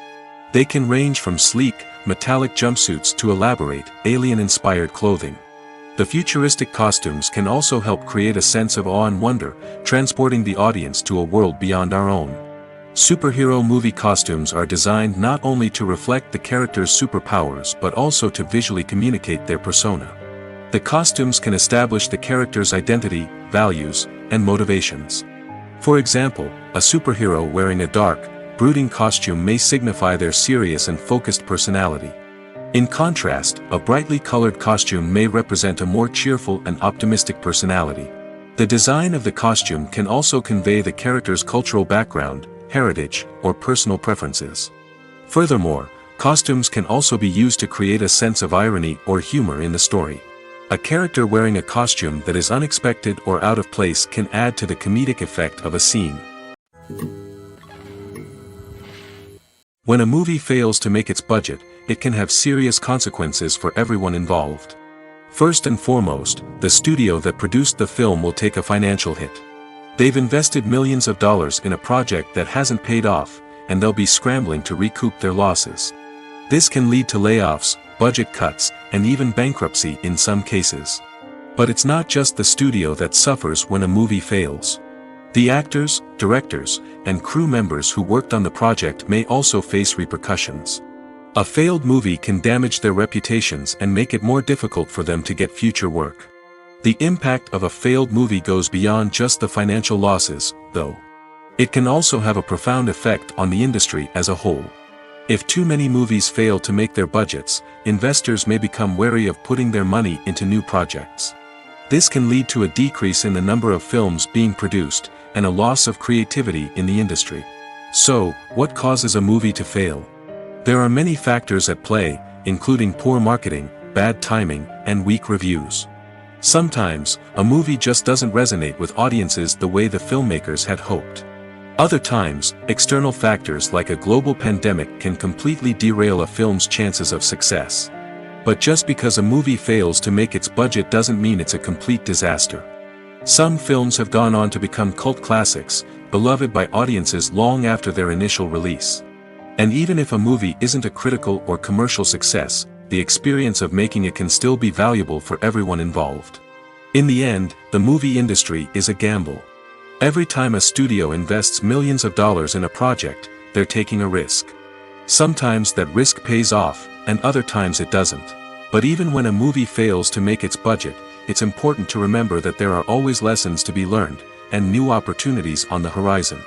They can range from sleek, metallic jumpsuits to elaborate, alien-inspired clothing. The futuristic costumes can also help create a sense of awe and wonder, transporting the audience to a world beyond our own. Superhero movie costumes are designed not only to reflect the character's superpowers but also to visually communicate their persona. The costumes can establish the character's identity, values, and motivations. For example, a superhero wearing a dark, brooding costume may signify their serious and focused personality. In contrast, a brightly colored costume may represent a more cheerful and optimistic personality. The design of the costume can also convey the character's cultural background, heritage, or personal preferences. Furthermore, costumes can also be used to create a sense of irony or humor in the story. A character wearing a costume that is unexpected or out of place can add to the comedic effect of a scene. When a movie fails to make its budget, it can have serious consequences for everyone involved. First and foremost, the studio that produced the film will take a financial hit. They've invested millions of dollars in a project that hasn't paid off, and they'll be scrambling to recoup their losses. This can lead to layoffs, budget cuts, and even bankruptcy in some cases. But it's not just the studio that suffers when a movie fails. The actors, directors, and crew members who worked on the project may also face repercussions. A failed movie can damage their reputations and make it more difficult for them to get future work. The impact of a failed movie goes beyond just the financial losses, though. It can also have a profound effect on the industry as a whole. If too many movies fail to make their budgets, investors may become wary of putting their money into new projects. This can lead to a decrease in the number of films being produced, and a loss of creativity in the industry. So, what causes a movie to fail? There are many factors at play, including poor marketing, bad timing, and weak reviews. Sometimes, a movie just doesn't resonate with audiences the way the filmmakers had hoped. Other times, external factors like a global pandemic can completely derail a film's chances of success. But just because a movie fails to make its budget doesn't mean it's a complete disaster. Some films have gone on to become cult classics, beloved by audiences long after their initial release. And even if a movie isn't a critical or commercial success, the experience of making it can still be valuable for everyone involved. In the end, the movie industry is a gamble. Every time a studio invests millions of dollars in a project, they're taking a risk. Sometimes that risk pays off, and other times it doesn't. But even when a movie fails to make its budget, it's important to remember that there are always lessons to be learned, and new opportunities on the horizon.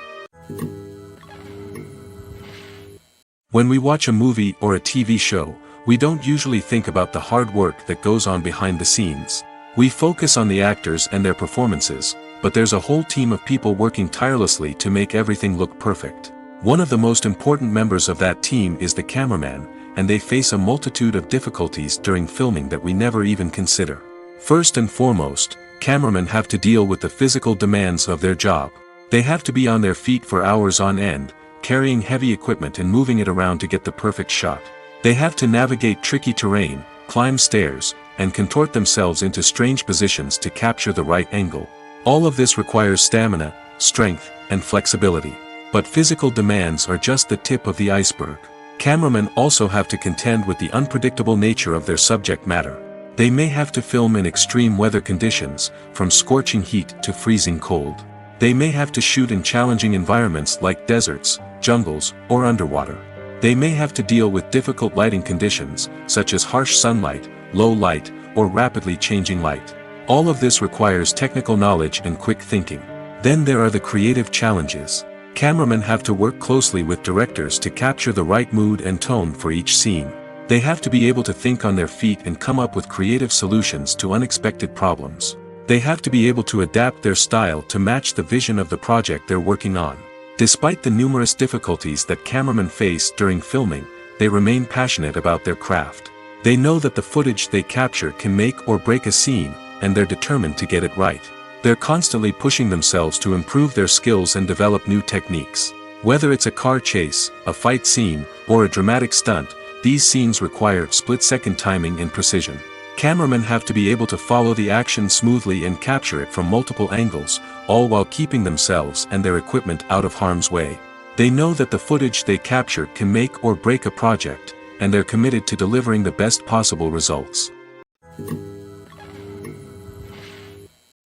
When we watch a movie or a TV show, we don't usually think about the hard work that goes on behind the scenes. We focus on the actors and their performances, but there's a whole team of people working tirelessly to make everything look perfect. One of the most important members of that team is the cameraman, and they face a multitude of difficulties during filming that we never even consider. First and foremost, cameramen have to deal with the physical demands of their job. They have to be on their feet for hours on end, carrying heavy equipment and moving it around to get the perfect shot. They have to navigate tricky terrain, climb stairs, and contort themselves into strange positions to capture the right angle. All of this requires stamina, strength, and flexibility. But physical demands are just the tip of the iceberg. Cameramen also have to contend with the unpredictable nature of their subject matter. They may have to film in extreme weather conditions, from scorching heat to freezing cold. They may have to shoot in challenging environments like deserts, jungles, or underwater. They may have to deal with difficult lighting conditions, such as harsh sunlight, low light, or rapidly changing light. All of this requires technical knowledge and quick thinking. Then there are the creative challenges. Cameramen have to work closely with directors to capture the right mood and tone for each scene. They have to be able to think on their feet and come up with creative solutions to unexpected problems. They have to be able to adapt their style to match the vision of the project they're working on. Despite the numerous difficulties that cameramen face during filming, they remain passionate about their craft. They know that the footage they capture can make or break a scene, and they're determined to get it right. They're constantly pushing themselves to improve their skills and develop new techniques. Whether it's a car chase, a fight scene, or a dramatic stunt, these scenes require split-second timing and precision. Cameramen have to be able to follow the action smoothly and capture it from multiple angles, all while keeping themselves and their equipment out of harm's way. They know that the footage they capture can make or break a project, and they're committed to delivering the best possible results.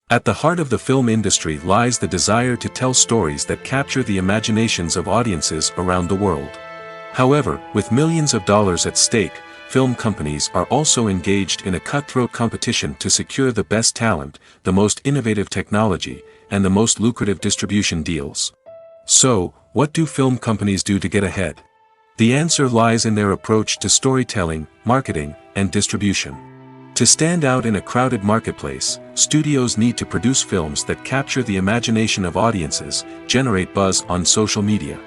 At the heart of the film industry lies the desire to tell stories that capture the imaginations of audiences around the world. However, with millions of dollars at stake, film companies are also engaged in a cutthroat competition to secure the best talent, the most innovative technology, and the most lucrative distribution deals. So, what do film companies do to get ahead? The answer lies in their approach to storytelling, marketing, and distribution. To stand out in a crowded marketplace, studios need to produce films that capture the imagination of audiences, generate buzz on social media.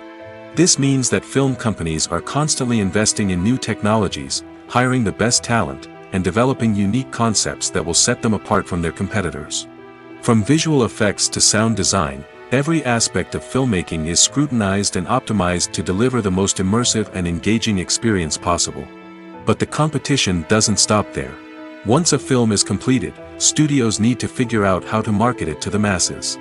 This means that film companies are constantly investing in new technologies, hiring the best talent, and developing unique concepts that will set them apart from their competitors. From visual effects to sound design, every aspect of filmmaking is scrutinized and optimized to deliver the most immersive and engaging experience possible. But the competition doesn't stop there. Once a film is completed, studios need to figure out how to market it to the masses.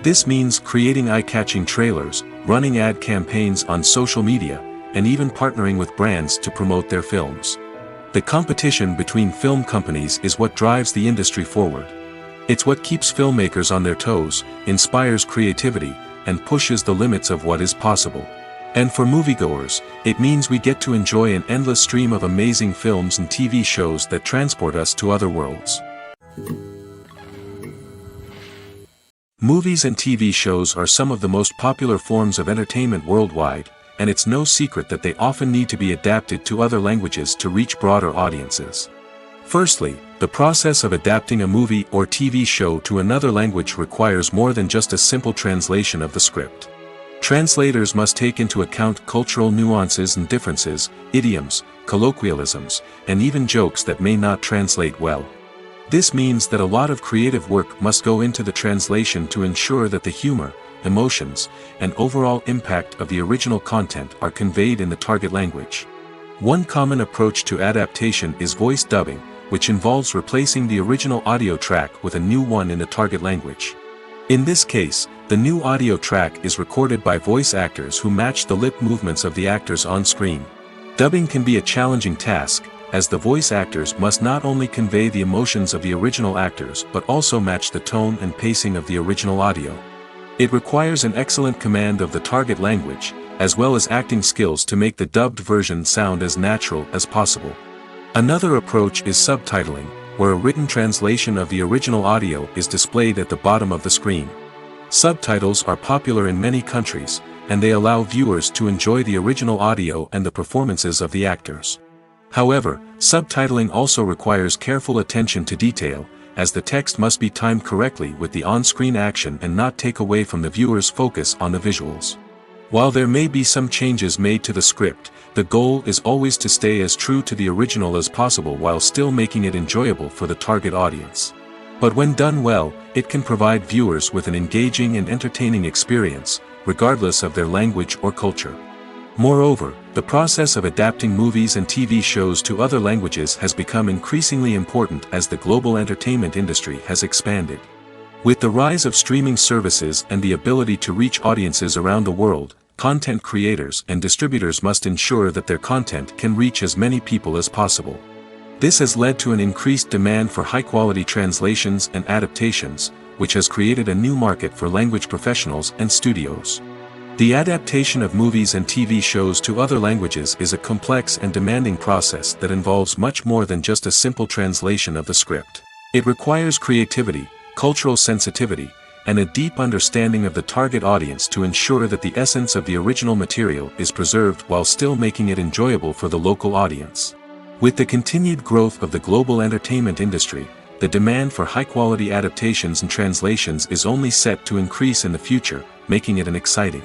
This means creating eye-catching trailers, running ad campaigns on social media, and even partnering with brands to promote their films. The competition between film companies is what drives the industry forward. It's what keeps filmmakers on their toes, inspires creativity, and pushes the limits of what is possible. And for moviegoers, it means we get to enjoy an endless stream of amazing films and TV shows that transport us to other worlds. Movies and TV shows are some of the most popular forms of entertainment worldwide, and it's no secret that they often need to be adapted to other languages to reach broader audiences. Firstly, the process of adapting a movie or TV show to another language requires more than just a simple translation of the script. Translators must take into account cultural nuances and differences, idioms, colloquialisms, and even jokes that may not translate well. This means that a lot of creative work must go into the translation to ensure that the humor, emotions, and overall impact of the original content are conveyed in the target language. One common approach to adaptation is voice dubbing, which involves replacing the original audio track with a new one in the target language. In this case, the new audio track is recorded by voice actors who match the lip movements of the actors on screen. Dubbing can be a challenging task, as the voice actors must not only convey the emotions of the original actors but also match the tone and pacing of the original audio. It requires an excellent command of the target language, as well as acting skills to make the dubbed version sound as natural as possible. Another approach is subtitling, where a written translation of the original audio is displayed at the bottom of the screen. Subtitles are popular in many countries, and they allow viewers to enjoy the original audio and the performances of the actors. However, subtitling also requires careful attention to detail, as the text must be timed correctly with the on-screen action and not take away from the viewer's focus on the visuals. While there may be some changes made to the script, the goal is always to stay as true to the original as possible while still making it enjoyable for the target audience. But when done well, it can provide viewers with an engaging and entertaining experience, regardless of their language or culture. Moreover, the process of adapting movies and TV shows to other languages has become increasingly important as the global entertainment industry has expanded. With the rise of streaming services and the ability to reach audiences around the world, content creators and distributors must ensure that their content can reach as many people as possible. This has led to an increased demand for high-quality translations and adaptations, which has created a new market for language professionals and studios. The adaptation of movies and TV shows to other languages is a complex and demanding process that involves much more than just a simple translation of the script. It requires creativity, cultural sensitivity, and a deep understanding of the target audience to ensure that the essence of the original material is preserved while still making it enjoyable for the local audience. With the continued growth of the global entertainment industry, the demand for high-quality adaptations and translations is only set to increase in the future, making it an exciting.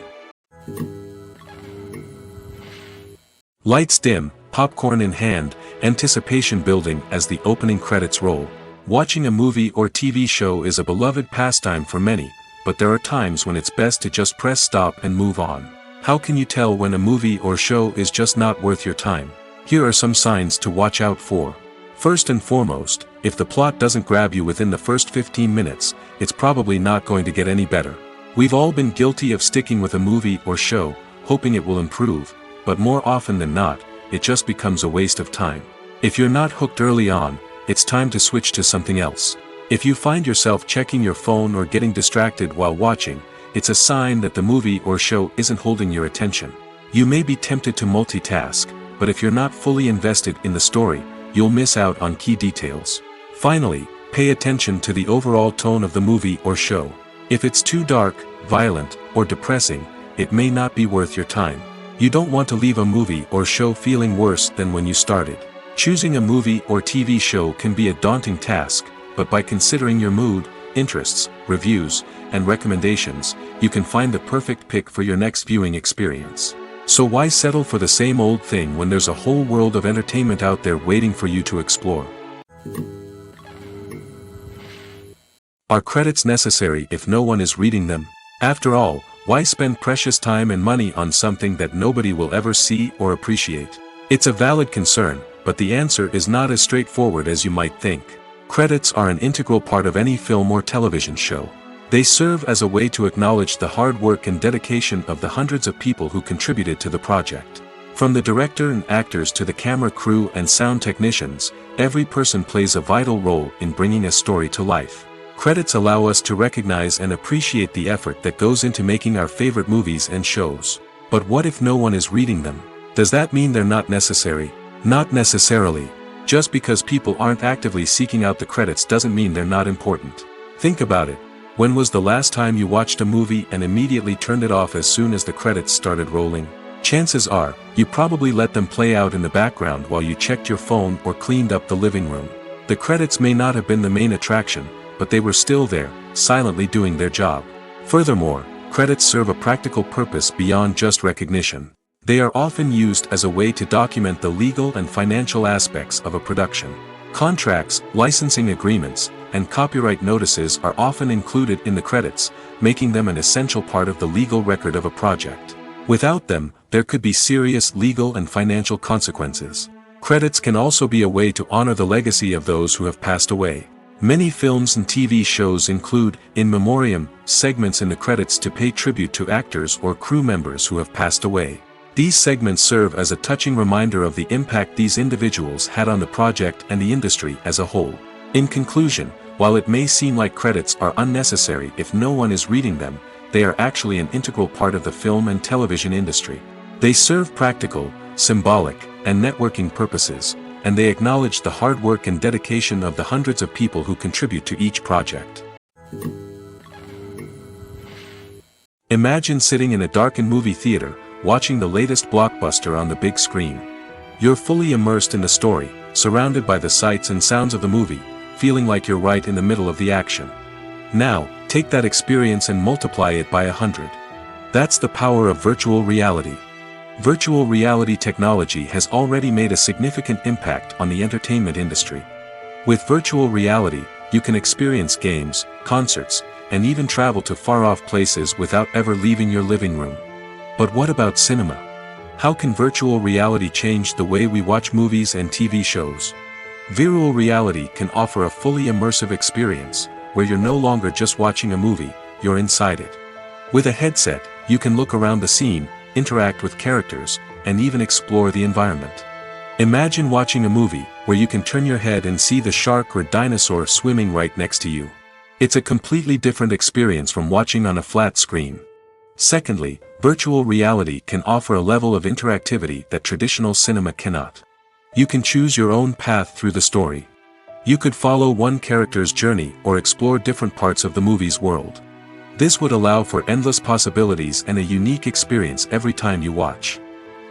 Lights dim, popcorn in hand, anticipation building as the opening credits roll. Watching a movie or TV show is a beloved pastime for many, but there are times when it's best to just press stop and move on. How can you tell when a movie or show is just not worth your time? Here are some signs to watch out for. First and foremost, If the plot doesn't grab you within the first 15 minutes, it's probably not going to get any better. We've all been guilty of sticking with a movie or show, hoping it will improve, but more often than not, it just becomes a waste of time. If you're not hooked early on, it's time to switch to something else. If you find yourself checking your phone or getting distracted while watching, it's a sign that the movie or show isn't holding your attention. You may be tempted to multitask, but if you're not fully invested in the story, you'll miss out on key details. Finally, pay attention to the overall tone of the movie or show. If it's too dark, violent, or depressing, it may not be worth your time. You don't want to leave a movie or show feeling worse than when you started. Choosing a movie or TV show can be a daunting task, but by considering your mood, interests, reviews, and recommendations, you can find the perfect pick for your next viewing experience. So why settle for the same old thing when there's a whole world of entertainment out there waiting for you to explore? Are credits necessary if no one is reading them? After all, why spend precious time and money on something that nobody will ever see or appreciate? It's a valid concern, but the answer is not as straightforward as you might think. Credits are an integral part of any film or television show. They serve as a way to acknowledge the hard work and dedication of the hundreds of people who contributed to the project. From the director and actors to the camera crew and sound technicians, every person plays a vital role in bringing a story to life. Credits allow us to recognize and appreciate the effort that goes into making our favorite movies and shows. But what if no one is reading them? Does that mean they're not necessary? Not necessarily. Just because people aren't actively seeking out the credits doesn't mean they're not important. Think about it. When was the last time you watched a movie and immediately turned it off as soon as the credits started rolling? Chances are, you probably let them play out in the background while you checked your phone or cleaned up the living room. The credits may not have been the main attraction, but they were still there, silently doing their job. Furthermore, credits serve a practical purpose beyond just recognition. They are often used as a way to document the legal and financial aspects of a production. Contracts, licensing agreements, and copyright notices are often included in the credits, making them an essential part of the legal record of a project. Without them, there could be serious legal and financial consequences. Credits can also be a way to honor the legacy of those who have passed away. Many films and TV shows include, in memoriam, segments in the credits to pay tribute to actors or crew members who have passed away. These segments serve as a touching reminder of the impact these individuals had on the project and the industry as a whole. In conclusion, while it may seem like credits are unnecessary if no one is reading them, they are actually an integral part of the film and television industry. They serve practical, symbolic, and networking purposes, and they acknowledge the hard work and dedication of the hundreds of people who contribute to each project. Imagine sitting in a darkened movie theater, watching the latest blockbuster on the big screen. You're fully immersed in the story, surrounded by the sights and sounds of the movie, feeling like you're right in the middle of the action. Now, take that experience and multiply it by 100. That's the power of virtual reality. Virtual reality technology has already made a significant impact on the entertainment industry. With virtual reality, you can experience games, concerts, and even travel to far-off places without ever leaving your living room. But what about cinema? How can virtual reality change the way we watch movies and TV shows? Virtual reality can offer a fully immersive experience, where you're no longer just watching a movie, you're inside it. With a headset, you can look around the scene, interact with characters, and even explore the environment. Imagine watching a movie, where you can turn your head and see the shark or dinosaur swimming right next to you. It's a completely different experience from watching on a flat screen. Secondly, virtual reality can offer a level of interactivity that traditional cinema cannot. You can choose your own path through the story. You could follow one character's journey or explore different parts of the movie's world. This would allow for endless possibilities and a unique experience every time you watch.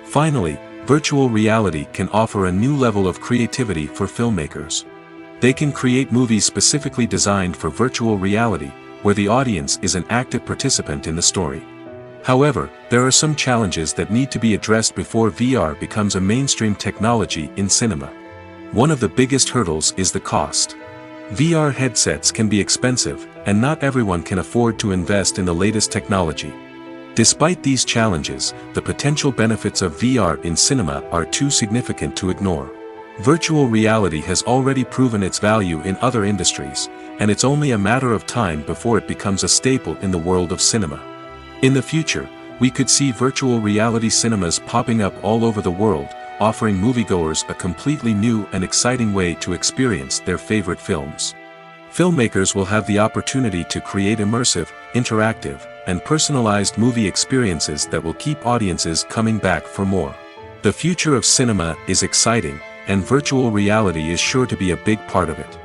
Finally, virtual reality can offer a new level of creativity for filmmakers. They can create movies specifically designed for virtual reality, where the audience is an active participant in the story. However, there are some challenges that need to be addressed before VR becomes a mainstream technology in cinema. One of the biggest hurdles is the cost. VR headsets can be expensive, and not everyone can afford to invest in the latest technology. Despite these challenges, the potential benefits of VR in cinema are too significant to ignore. Virtual reality has already proven its value in other industries, and it's only a matter of time before it becomes a staple in the world of cinema. In the future, we could see virtual reality cinemas popping up all over the world, offering moviegoers a completely new and exciting way to experience their favorite films. Filmmakers will have the opportunity to create immersive, interactive, and personalized movie experiences that will keep audiences coming back for more. The future of cinema is exciting, and virtual reality is sure to be a big part of it.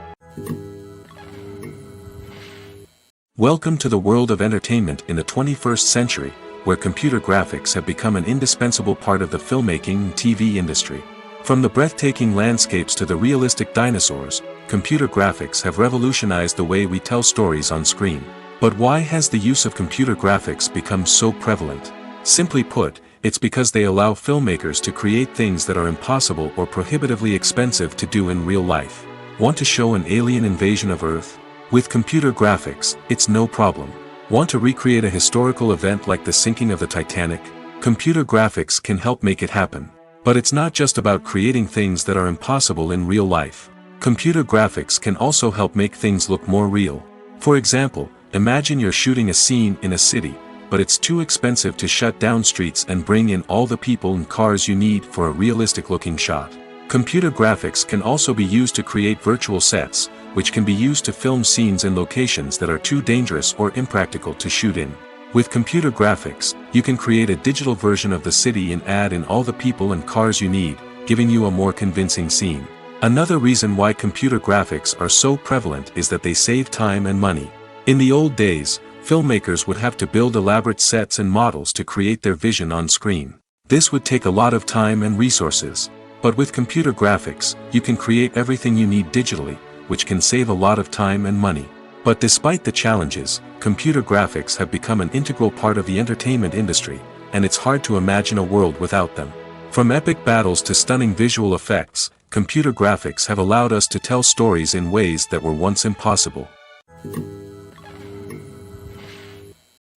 Welcome to the world of entertainment in the 21st century, where computer graphics have become an indispensable part of the filmmaking and TV industry. From the breathtaking landscapes to the realistic dinosaurs, computer graphics have revolutionized the way we tell stories on screen. But why has the use of computer graphics become so prevalent? Simply put, it's because they allow filmmakers to create things that are impossible or prohibitively expensive to do in real life. Want to show an alien invasion of Earth? With computer graphics, it's no problem. Want to recreate a historical event like the sinking of the Titanic? Computer graphics can help make it happen. But it's not just about creating things that are impossible in real life. Computer graphics can also help make things look more real. For example, imagine you're shooting a scene in a city, but it's too expensive to shut down streets and bring in all the people and cars you need for a realistic-looking shot. Computer graphics can also be used to create virtual sets, which can be used to film scenes in locations that are too dangerous or impractical to shoot in. With computer graphics, you can create a digital version of the city and add in all the people and cars you need, giving you a more convincing scene. Another reason why computer graphics are so prevalent is that they save time and money. In the old days, filmmakers would have to build elaborate sets and models to create their vision on screen. This would take a lot of time and resources. But with computer graphics, you can create everything you need digitally, which can save a lot of time and money. But despite the challenges, computer graphics have become an integral part of the entertainment industry, and it's hard to imagine a world without them. From epic battles to stunning visual effects, computer graphics have allowed us to tell stories in ways that were once impossible.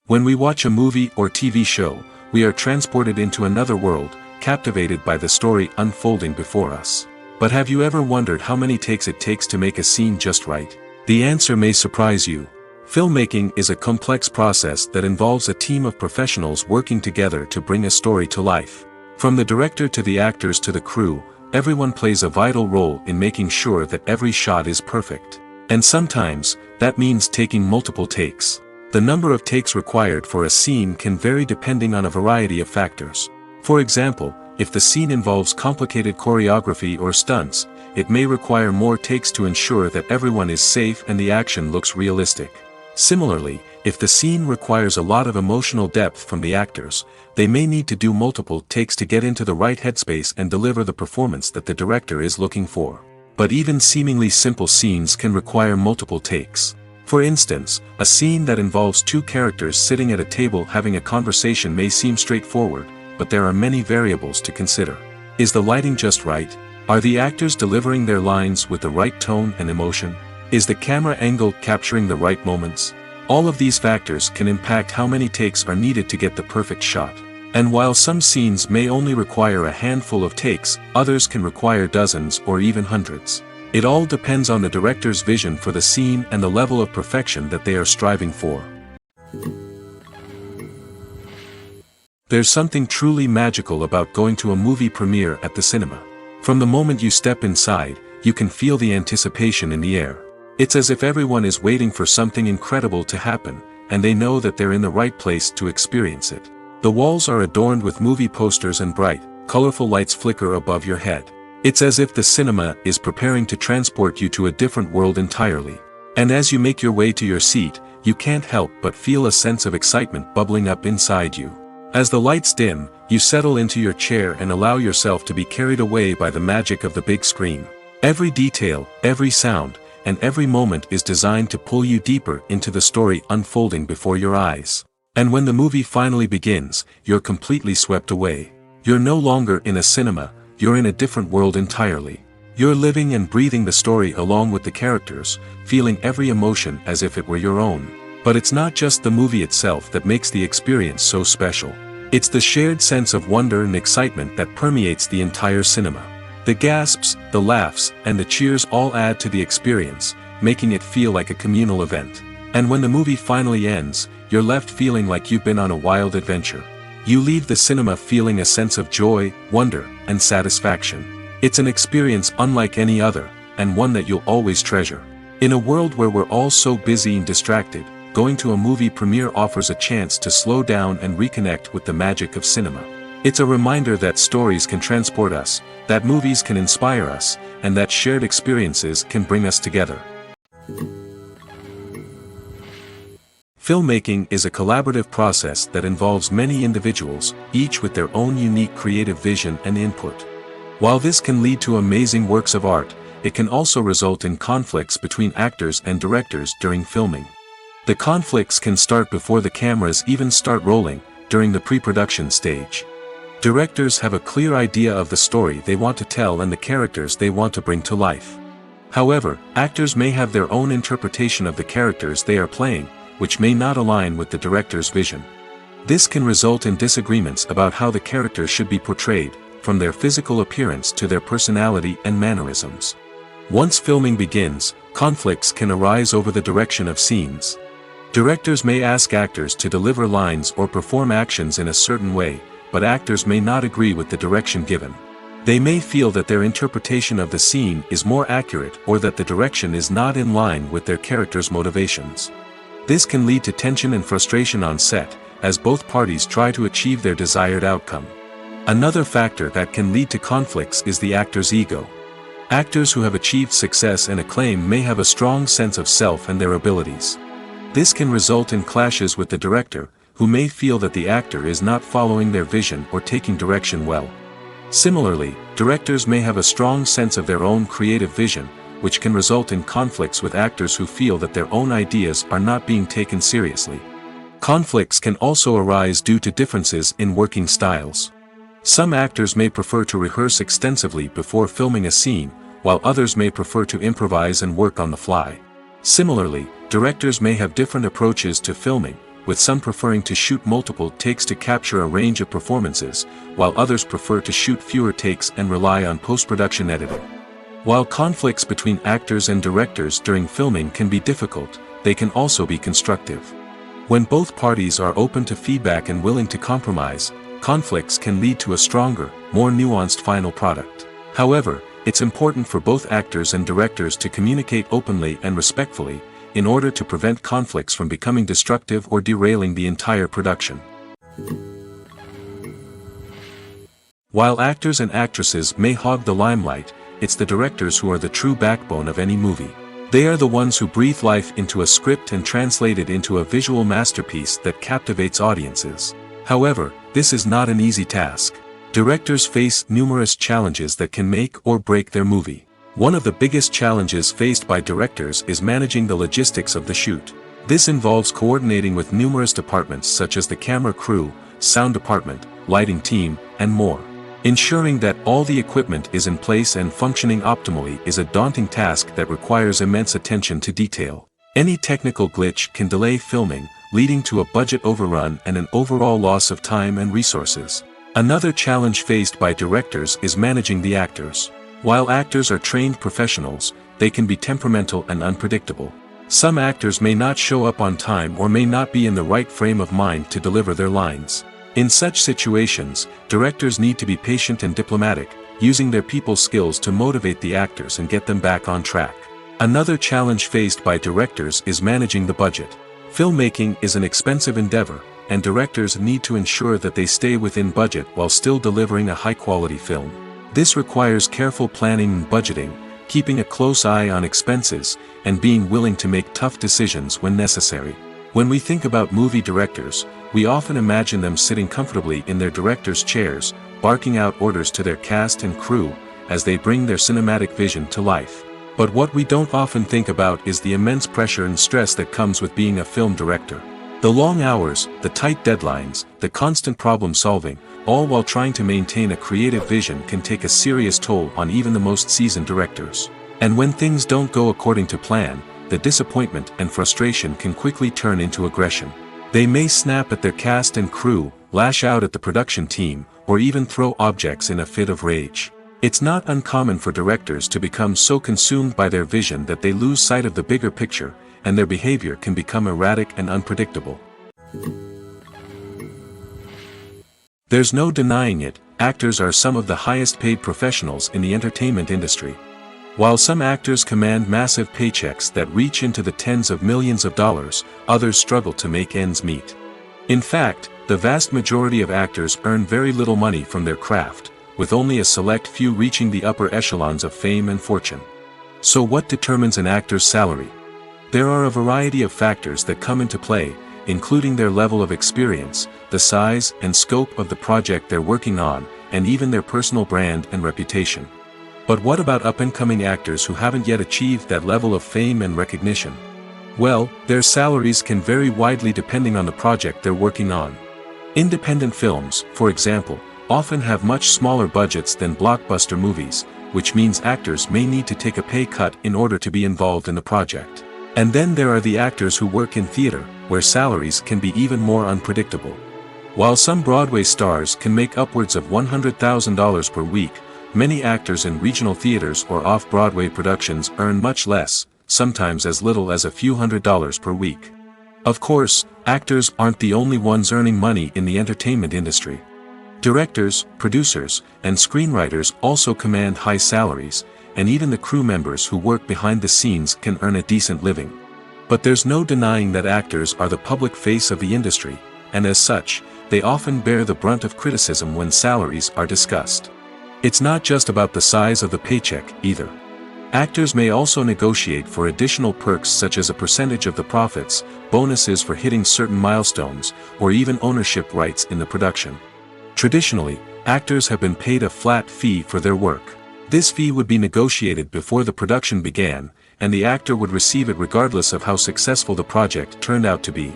When we watch a movie or TV show, we are transported into another world, captivated by the story unfolding before us. But have you ever wondered how many takes it takes to make a scene just right? The answer may surprise you. Filmmaking is a complex process that involves a team of professionals working together to bring a story to life. From the director to the actors to the crew, everyone plays a vital role in making sure that every shot is perfect. And sometimes, that means taking multiple takes. The number of takes required for a scene can vary depending on a variety of factors. For example, if the scene involves complicated choreography or stunts, it may require more takes to ensure that everyone is safe and the action looks realistic. Similarly, if the scene requires a lot of emotional depth from the actors, they may need to do multiple takes to get into the right headspace and deliver the performance that the director is looking for. But even seemingly simple scenes can require multiple takes. For instance, a scene that involves two characters sitting at a table having a conversation may seem straightforward, but there are many variables to consider. Is the lighting just right? Are the actors delivering their lines with the right tone and emotion? Is the camera angle capturing the right moments? All of these factors can impact how many takes are needed to get the perfect shot. And while some scenes may only require a handful of takes, others can require dozens or even hundreds. It all depends on the director's vision for the scene and the level of perfection that they are striving for. There's something truly magical about going to a movie premiere at the cinema. From the moment you step inside, you can feel the anticipation in the air. It's as if everyone is waiting for something incredible to happen, and they know that they're in the right place to experience it. The walls are adorned with movie posters and bright, colorful lights flicker above your head. It's as if the cinema is preparing to transport you to a different world entirely. And as you make your way to your seat, you can't help but feel a sense of excitement bubbling up inside you. As the lights dim, you settle into your chair and allow yourself to be carried away by the magic of the big screen. Every detail, every sound, and every moment is designed to pull you deeper into the story unfolding before your eyes. And when the movie finally begins, you're completely swept away. You're no longer in a cinema, you're in a different world entirely. You're living and breathing the story along with the characters, feeling every emotion as if it were your own. But it's not just the movie itself that makes the experience so special. It's the shared sense of wonder and excitement that permeates the entire cinema. The gasps, the laughs, and the cheers all add to the experience, making it feel like a communal event. And when the movie finally ends, you're left feeling like you've been on a wild adventure. You leave the cinema feeling a sense of joy, wonder, and satisfaction. It's an experience unlike any other, and one that you'll always treasure. In a world where we're all so busy and distracted, going to a movie premiere offers a chance to slow down and reconnect with the magic of cinema. It's a reminder that stories can transport us, that movies can inspire us, and that shared experiences can bring us together. Filmmaking is a collaborative process that involves many individuals, each with their own unique creative vision and input. While this can lead to amazing works of art, it can also result in conflicts between actors and directors during filming. The conflicts can start before the cameras even start rolling, during the pre-production stage. Directors have a clear idea of the story they want to tell and the characters they want to bring to life. However, actors may have their own interpretation of the characters they are playing, which may not align with the director's vision. This can result in disagreements about how the characters should be portrayed, from their physical appearance to their personality and mannerisms. Once filming begins, conflicts can arise over the direction of scenes. Directors may ask actors to deliver lines or perform actions in a certain way, but actors may not agree with the direction given. They may feel that their interpretation of the scene is more accurate or that the direction is not in line with their character's motivations. This can lead to tension and frustration on set, as both parties try to achieve their desired outcome. Another factor that can lead to conflicts is the actor's ego. Actors who have achieved success and acclaim may have a strong sense of self and their abilities. This can result in clashes with the director, who may feel that the actor is not following their vision or taking direction well. Similarly, directors may have a strong sense of their own creative vision, which can result in conflicts with actors who feel that their own ideas are not being taken seriously. Conflicts can also arise due to differences in working styles. Some actors may prefer to rehearse extensively before filming a scene, while others may prefer to improvise and work on the fly. Similarly, directors may have different approaches to filming, with some preferring to shoot multiple takes to capture a range of performances, while others prefer to shoot fewer takes and rely on post-production editing. While conflicts between actors and directors during filming can be difficult, they can also be constructive. When both parties are open to feedback and willing to compromise, conflicts can lead to a stronger, more nuanced final product. However, it's important for both actors and directors to communicate openly and respectfully, in order to prevent conflicts from becoming destructive or derailing the entire production. While actors and actresses may hog the limelight, it's the directors who are the true backbone of any movie. They are the ones who breathe life into a script and translate it into a visual masterpiece that captivates audiences. However, this is not an easy task. Directors face numerous challenges that can make or break their movie. One of the biggest challenges faced by directors is managing the logistics of the shoot. This involves coordinating with numerous departments such as the camera crew, sound department, lighting team, and more. Ensuring that all the equipment is in place and functioning optimally is a daunting task that requires immense attention to detail. Any technical glitch can delay filming, leading to a budget overrun and an overall loss of time and resources. Another challenge faced by directors is managing the actors. While actors are trained professionals, they can be temperamental and unpredictable. Some actors may not show up on time or may not be in the right frame of mind to deliver their lines. In such situations, directors need to be patient and diplomatic, using their people skills to motivate the actors and get them back on track. Another challenge faced by directors is managing the budget. Filmmaking is an expensive endeavor, and directors need to ensure that they stay within budget while still delivering a high-quality film. This requires careful planning and budgeting, keeping a close eye on expenses, and being willing to make tough decisions when necessary. When we think about movie directors, we often imagine them sitting comfortably in their director's chairs, barking out orders to their cast and crew, as they bring their cinematic vision to life. But what we don't often think about is the immense pressure and stress that comes with being a film director. The long hours, the tight deadlines, the constant problem solving, all while trying to maintain a creative vision can take a serious toll on even the most seasoned directors. And when things don't go according to plan, the disappointment and frustration can quickly turn into aggression. They may snap at their cast and crew, lash out at the production team, or even throw objects in a fit of rage. It's not uncommon for directors to become so consumed by their vision that they lose sight of the bigger picture, and their behavior can become erratic and unpredictable. There's no denying it, actors are some of the highest paid professionals in the entertainment industry. While some actors command massive paychecks that reach into the tens of millions of dollars, others struggle to make ends meet. In fact, the vast majority of actors earn very little money from their craft, with only a select few reaching the upper echelons of fame and fortune. So what determines an actor's salary? There are a variety of factors that come into play, including their level of experience, the size and scope of the project they're working on, and even their personal brand and reputation. But what about up-and-coming actors who haven't yet achieved that level of fame and recognition? Well, their salaries can vary widely depending on the project they're working on. Independent films, for example, often have much smaller budgets than blockbuster movies, which means actors may need to take a pay cut in order to be involved in the project. And then there are the actors who work in theater, where salaries can be even more unpredictable. While some Broadway stars can make upwards of $100,000 per week, many actors in regional theaters or off-Broadway productions earn much less, sometimes as little as a few $100s per week. Of course, actors aren't the only ones earning money in the entertainment industry. Directors, producers, and screenwriters also command high salaries, and even the crew members who work behind the scenes can earn a decent living. But there's no denying that actors are the public face of the industry, and as such, they often bear the brunt of criticism when salaries are discussed. It's not just about the size of the paycheck, either. Actors may also negotiate for additional perks such as a percentage of the profits, bonuses for hitting certain milestones, or even ownership rights in the production. Traditionally, actors have been paid a flat fee for their work. This fee would be negotiated before the production began, and the actor would receive it regardless of how successful the project turned out to be.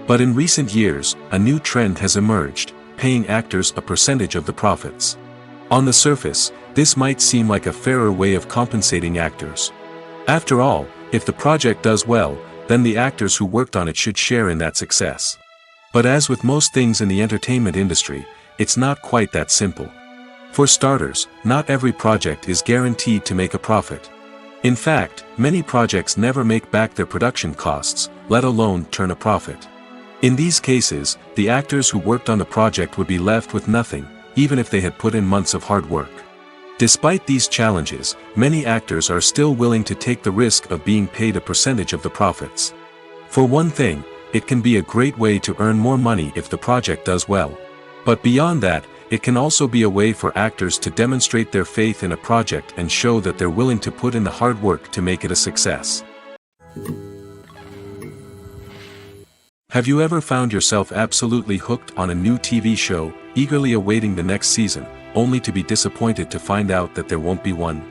But in recent years, a new trend has emerged, paying actors a percentage of the profits. On the surface, this might seem like a fairer way of compensating actors. After all, if the project does well, then the actors who worked on it should share in that success. But as with most things in the entertainment industry, it's not quite that simple. For starters, not every project is guaranteed to make a profit. In fact, many projects never make back their production costs, let alone turn a profit. In these cases, the actors who worked on the project would be left with nothing, even if they had put in months of hard work. Despite these challenges, many actors are still willing to take the risk of being paid a percentage of the profits. For one thing, it can be a great way to earn more money if the project does well. But beyond that, it can also be a way for actors to demonstrate their faith in a project and show that they're willing to put in the hard work to make it a success. Have you ever found yourself absolutely hooked on a new TV show, eagerly awaiting the next season, only to be disappointed to find out that there won't be one?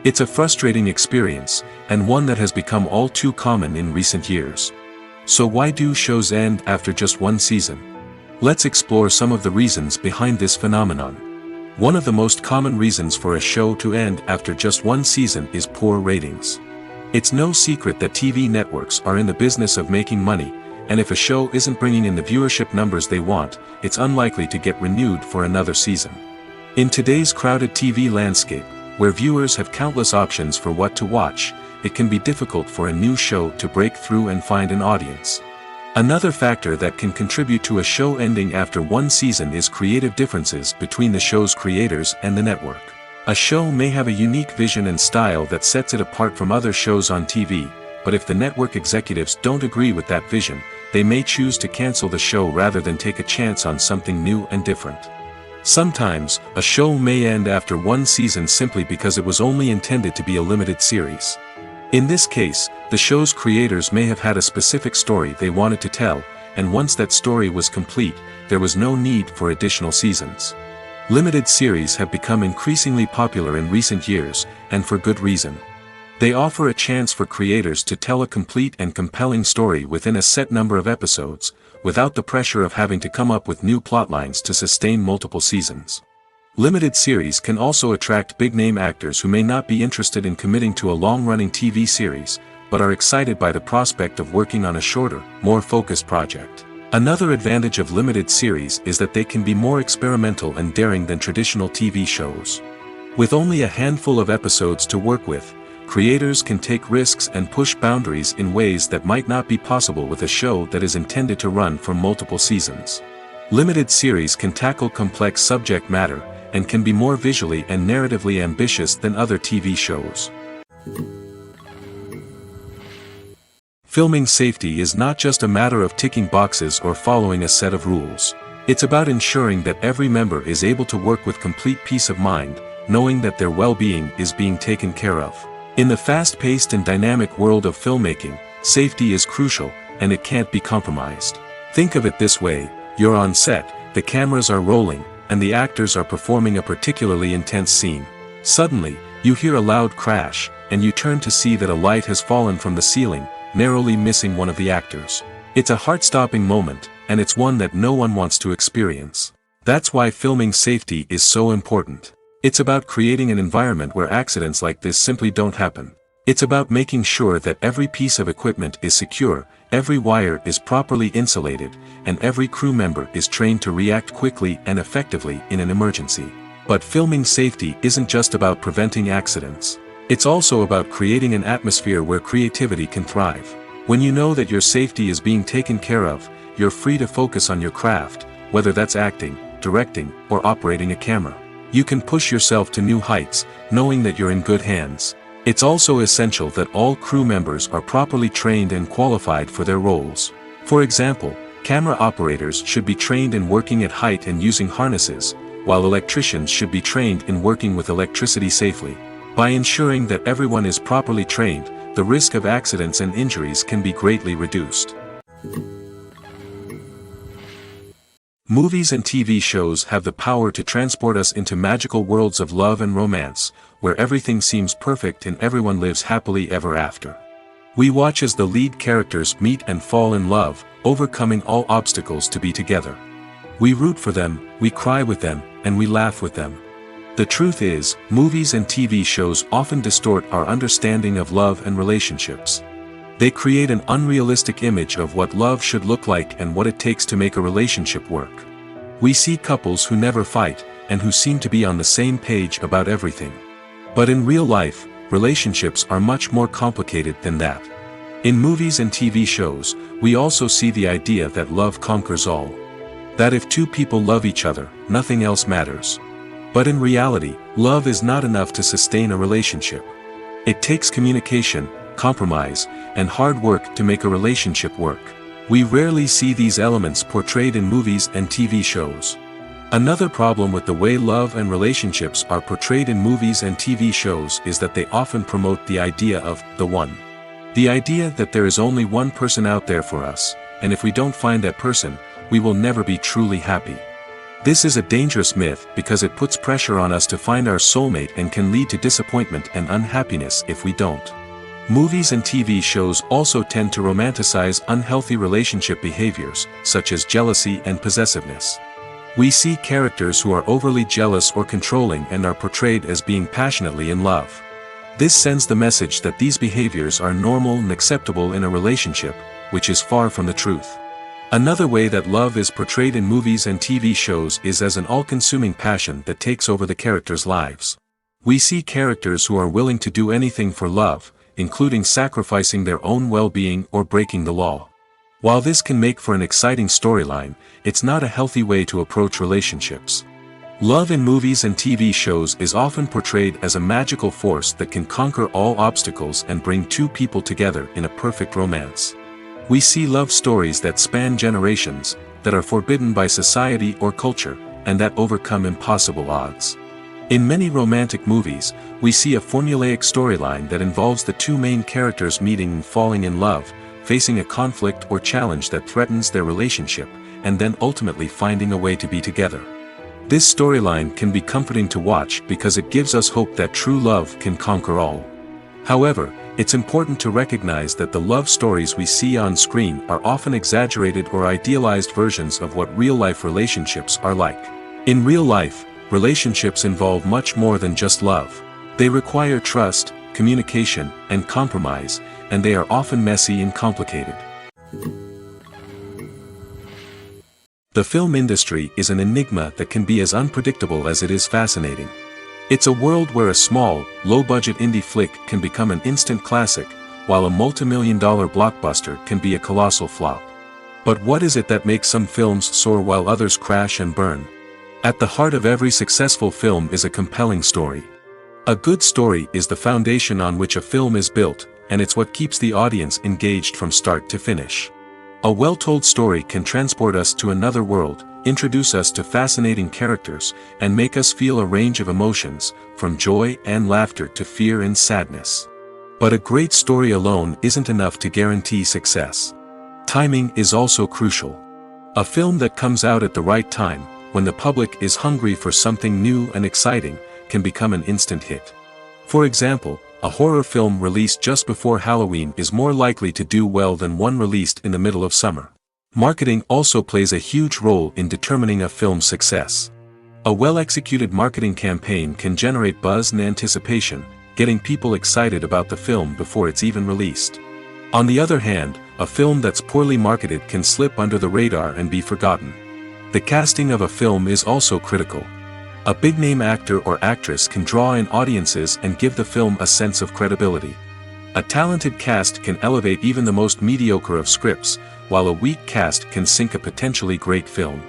It's a frustrating experience, and one that has become all too common in recent years. So why do shows end after just one season? Let's explore some of the reasons behind this phenomenon. One of the most common reasons for a show to end after just one season is poor ratings. It's no secret that TV networks are in the business of making money, and if a show isn't bringing in the viewership numbers they want, it's unlikely to get renewed for another season. In today's crowded TV landscape, where viewers have countless options for what to watch, it can be difficult for a new show to break through and find an audience. Another factor that can contribute to a show ending after one season is creative differences between the show's creators and the network. A show may have a unique vision and style that sets it apart from other shows on TV, but if the network executives don't agree with that vision, they may choose to cancel the show rather than take a chance on something new and different. Sometimes, a show may end after one season simply because it was only intended to be a limited series. In this case, the show's creators may have had a specific story they wanted to tell, and once that story was complete, there was no need for additional seasons. Limited series have become increasingly popular in recent years, and for good reason. They offer a chance for creators to tell a complete and compelling story within a set number of episodes, without the pressure of having to come up with new plotlines to sustain multiple seasons. Limited series can also attract big-name actors who may not be interested in committing to a long-running TV series, but are excited by the prospect of working on a shorter, more focused project. Another advantage of limited series is that they can be more experimental and daring than traditional TV shows. With only a handful of episodes to work with, creators can take risks and push boundaries in ways that might not be possible with a show that is intended to run for multiple seasons. Limited series can tackle complex subject matter, and can be more visually and narratively ambitious than other TV shows. Filming safety is not just a matter of ticking boxes or following a set of rules. It's about ensuring that every member is able to work with complete peace of mind, knowing that their well-being is being taken care of. In the fast-paced and dynamic world of filmmaking, safety is crucial, and it can't be compromised. Think of it this way: you're on set, the cameras are rolling, and the actors are performing a particularly intense scene. Suddenly, you hear a loud crash, and you turn to see that a light has fallen from the ceiling, narrowly missing one of the actors. It's a heart-stopping moment, and it's one that no one wants to experience. That's why filming safety is so important. It's about creating an environment where accidents like this simply don't happen. It's about making sure that every piece of equipment is secure, every wire is properly insulated, and every crew member is trained to react quickly and effectively in an emergency. But filming safety isn't just about preventing accidents. It's also about creating an atmosphere where creativity can thrive. When you know that your safety is being taken care of, you're free to focus on your craft, whether that's acting, directing, or operating a camera. You can push yourself to new heights, knowing that you're in good hands. It's also essential that all crew members are properly trained and qualified for their roles. For example, camera operators should be trained in working at height and using harnesses, while electricians should be trained in working with electricity safely. By ensuring that everyone is properly trained, the risk of accidents and injuries can be greatly reduced. Movies and TV shows have the power to transport us into magical worlds of love and romance, where everything seems perfect and everyone lives happily ever after. We watch as the lead characters meet and fall in love, overcoming all obstacles to be together. We root for them, we cry with them, and we laugh with them. The truth is, movies and TV shows often distort our understanding of love and relationships. They create an unrealistic image of what love should look like and what it takes to make a relationship work. We see couples who never fight, and who seem to be on the same page about everything. But in real life, relationships are much more complicated than that. In movies and TV shows, we also see the idea that love conquers all. That if two people love each other, nothing else matters. But in reality, love is not enough to sustain a relationship. It takes communication, compromise, and hard work to make a relationship work. We rarely see these elements portrayed in movies and TV shows. Another problem with the way love and relationships are portrayed in movies and TV shows is that they often promote the idea of the one. The idea that there is only one person out there for us, and if we don't find that person, we will never be truly happy. This is a dangerous myth because it puts pressure on us to find our soulmate and can lead to disappointment and unhappiness if we don't. Movies and TV shows also tend to romanticize unhealthy relationship behaviors, such as jealousy and possessiveness. We see characters who are overly jealous or controlling and are portrayed as being passionately in love. This sends the message that these behaviors are normal and acceptable in a relationship, which is far from the truth. Another way that love is portrayed in movies and TV shows is as an all-consuming passion that takes over the characters' lives. We see characters who are willing to do anything for love, including sacrificing their own well-being or breaking the law. While this can make for an exciting storyline, it's not a healthy way to approach relationships. Love in movies and TV shows is often portrayed as a magical force that can conquer all obstacles and bring two people together in a perfect romance. We see love stories that span generations, that are forbidden by society or culture, and that overcome impossible odds. In many romantic movies, we see a formulaic storyline that involves the two main characters meeting and falling in love, facing a conflict or challenge that threatens their relationship, and then ultimately finding a way to be together. This storyline can be comforting to watch because it gives us hope that true love can conquer all. However, it's important to recognize that the love stories we see on screen are often exaggerated or idealized versions of what real-life relationships are like. In real life, relationships involve much more than just love. They require trust, communication, and compromise, and they are often messy and complicated. The film industry is an enigma that can be as unpredictable as it is fascinating. It's a world where a small, low-budget indie flick can become an instant classic, while a multi-million-dollar blockbuster can be a colossal flop. But what is it that makes some films soar while others crash and burn? At the heart of every successful film is a compelling story. A good story is the foundation on which a film is built, and it's what keeps the audience engaged from start to finish. A well-told story can transport us to another world, introduce us to fascinating characters, and make us feel a range of emotions, from joy and laughter to fear and sadness. But a great story alone isn't enough to guarantee success. Timing is also crucial. A film that comes out at the right time, when the public is hungry for something new and exciting, can become an instant hit. For example, a horror film released just before Halloween is more likely to do well than one released in the middle of summer. Marketing also plays a huge role in determining a film's success. A well-executed marketing campaign can generate buzz and anticipation, getting people excited about the film before it's even released. On the other hand, a film that's poorly marketed can slip under the radar and be forgotten. The casting of a film is also critical. A big-name actor or actress can draw in audiences and give the film a sense of credibility. A talented cast can elevate even the most mediocre of scripts, while a weak cast can sink a potentially great film.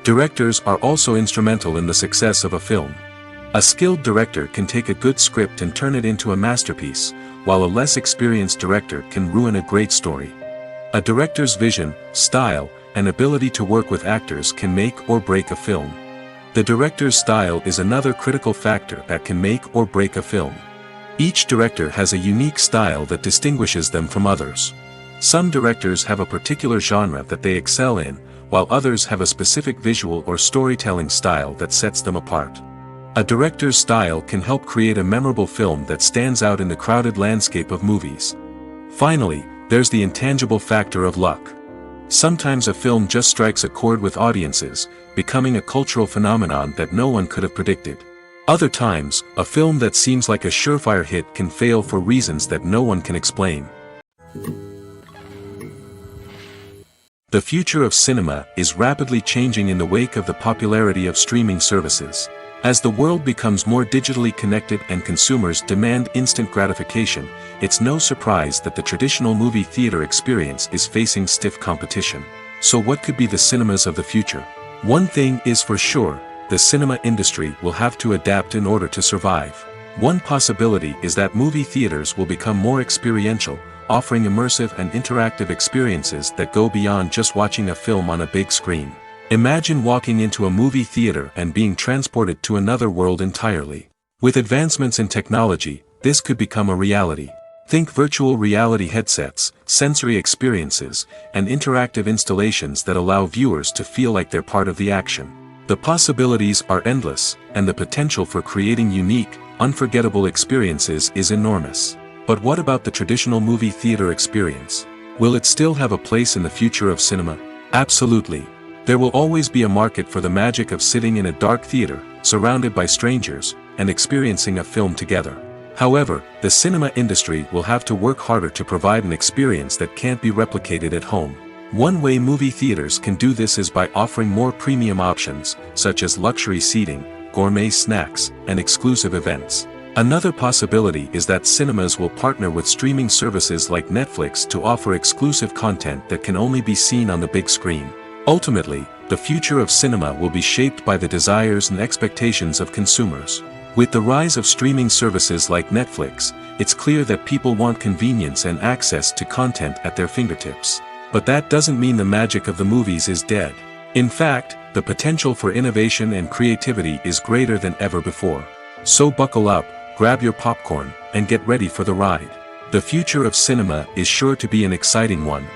Directors are also instrumental in the success of a film. A skilled director can take a good script and turn it into a masterpiece, while a less experienced director can ruin a great story. A director's vision, style, and ability to work with actors can make or break a film. The director's style is another critical factor that can make or break a film. Each director has a unique style that distinguishes them from others. Some directors have a particular genre that they excel in, while others have a specific visual or storytelling style that sets them apart. A director's style can help create a memorable film that stands out in the crowded landscape of movies. Finally, there's the intangible factor of luck. Sometimes a film just strikes a chord with audiences, becoming a cultural phenomenon that no one could have predicted. Other times, a film that seems like a surefire hit can fail for reasons that no one can explain. The future of cinema is rapidly changing in the wake of the popularity of streaming services. As the world becomes more digitally connected and consumers demand instant gratification, it's no surprise that the traditional movie theater experience is facing stiff competition. So what could be the cinemas of the future? One thing is for sure, the cinema industry will have to adapt in order to survive. One possibility is that movie theaters will become more experiential, offering immersive and interactive experiences that go beyond just watching a film on a big screen. Imagine walking into a movie theater and being transported to another world entirely. With advancements in technology, this could become a reality. Think virtual reality headsets, sensory experiences, and interactive installations that allow viewers to feel like they're part of the action. The possibilities are endless, and the potential for creating unique, unforgettable experiences is enormous. But what about the traditional movie theater experience? Will it still have a place in the future of cinema? Absolutely. There will always be a market for the magic of sitting in a dark theater, surrounded by strangers, and experiencing a film together. However, the cinema industry will have to work harder to provide an experience that can't be replicated at home. One way movie theaters can do this is by offering more premium options, such as luxury seating, gourmet snacks, and exclusive events. Another possibility is that cinemas will partner with streaming services like Netflix to offer exclusive content that can only be seen on the big screen. Ultimately, the future of cinema will be shaped by the desires and expectations of consumers. With the rise of streaming services like Netflix, it's clear that people want convenience and access to content at their fingertips. But that doesn't mean the magic of the movies is dead. In fact, the potential for innovation and creativity is greater than ever before. So buckle up, grab your popcorn, and get ready for the ride. The future of cinema is sure to be an exciting one.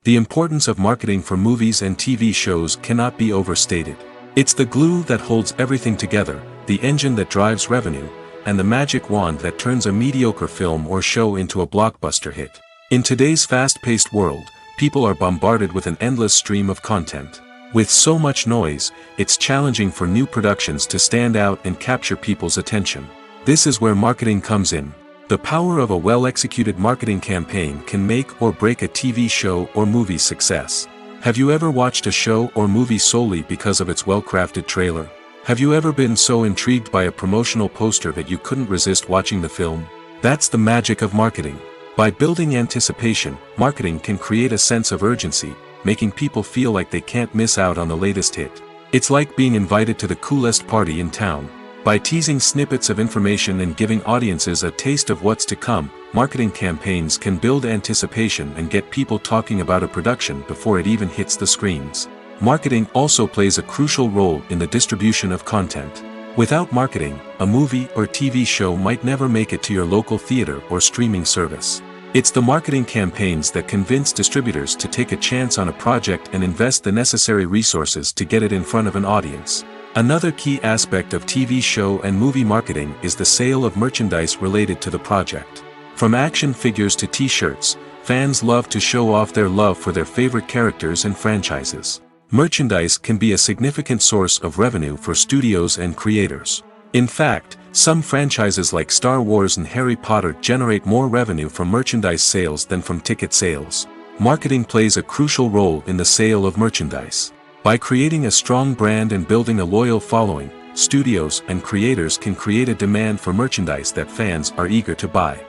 The importance of marketing for movies and TV shows cannot be overstated. It's the glue that holds everything together, the engine that drives revenue, and the magic wand that turns a mediocre film or show into a blockbuster hit. In today's fast-paced world, people are bombarded with an endless stream of content. With so much noise, it's challenging for new productions to stand out and capture people's attention. This is where marketing comes in. The power of a well-executed marketing campaign can make or break a TV show or movie's success. Have you ever watched a show or movie solely because of its well-crafted trailer? Have you ever been so intrigued by a promotional poster that you couldn't resist watching the film? That's the magic of marketing. By building anticipation, marketing can create a sense of urgency, making people feel like they can't miss out on the latest hit. It's like being invited to the coolest party in town. By teasing snippets of information and giving audiences a taste of what's to come, marketing campaigns can build anticipation and get people talking about a production before it even hits the screens. Marketing also plays a crucial role in the distribution of content. Without marketing, a movie or TV show might never make it to your local theater or streaming service. It's the marketing campaigns that convince distributors to take a chance on a project and invest the necessary resources to get it in front of an audience. Another key aspect of TV show and movie marketing is the sale of merchandise related to the project. From action figures to t-shirts, fans love to show off their love for their favorite characters and franchises. Merchandise can be a significant source of revenue for studios and creators. In fact, some franchises like Star Wars and Harry Potter generate more revenue from merchandise sales than from ticket sales. Marketing plays a crucial role in the sale of merchandise. By creating a strong brand and building a loyal following, studios and creators can create a demand for merchandise that fans are eager to buy.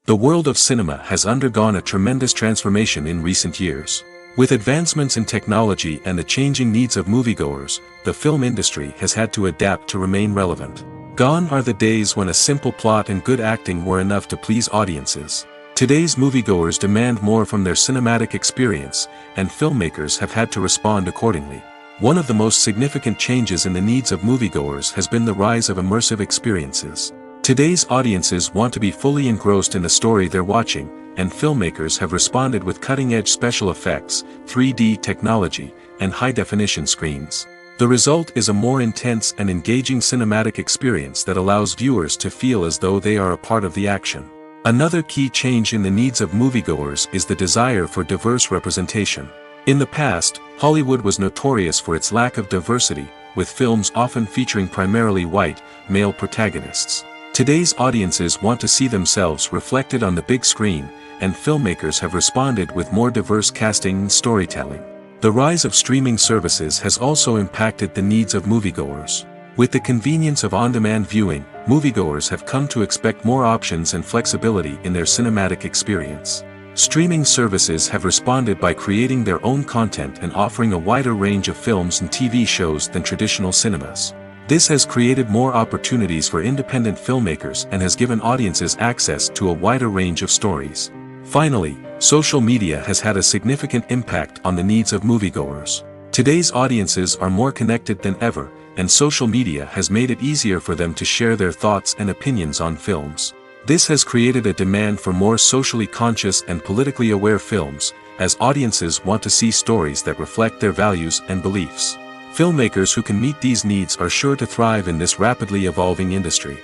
The world of cinema has undergone a tremendous transformation in recent years. With advancements in technology and the changing needs of moviegoers, the film industry has had to adapt to remain relevant. Gone are the days when a simple plot and good acting were enough to please audiences. Today's moviegoers demand more from their cinematic experience, and filmmakers have had to respond accordingly. One of the most significant changes in the needs of moviegoers has been the rise of immersive experiences. Today's audiences want to be fully engrossed in the story they're watching, and filmmakers have responded with cutting-edge special effects, 3D technology, and high-definition screens. The result is a more intense and engaging cinematic experience that allows viewers to feel as though they are a part of the action. Another key change in the needs of moviegoers is the desire for diverse representation. In the past, Hollywood was notorious for its lack of diversity, with films often featuring primarily white, male protagonists. Today's audiences want to see themselves reflected on the big screen, and filmmakers have responded with more diverse casting and storytelling. The rise of streaming services has also impacted the needs of moviegoers. With the convenience of on-demand viewing, moviegoers have come to expect more options and flexibility in their cinematic experience. Streaming services have responded by creating their own content and offering a wider range of films and TV shows than traditional cinemas. This has created more opportunities for independent filmmakers and has given audiences access to a wider range of stories. Finally, social media has had a significant impact on the needs of moviegoers. Today's audiences are more connected than ever, and social media has made it easier for them to share their thoughts and opinions on films. This has created a demand for more socially conscious and politically aware films, as audiences want to see stories that reflect their values and beliefs. Filmmakers who can meet these needs are sure to thrive in this rapidly evolving industry.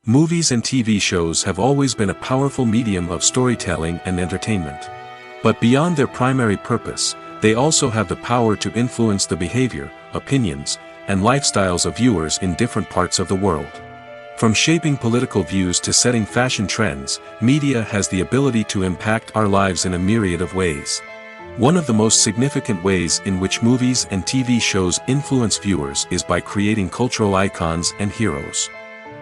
Movies and TV shows have always been a powerful medium of storytelling and entertainment. But beyond their primary purpose, they also have the power to influence the behavior, opinions, and lifestyles of viewers in different parts of the world. From shaping political views to setting fashion trends, media has the ability to impact our lives in a myriad of ways. One of the most significant ways in which movies and TV shows influence viewers is by creating cultural icons and heroes.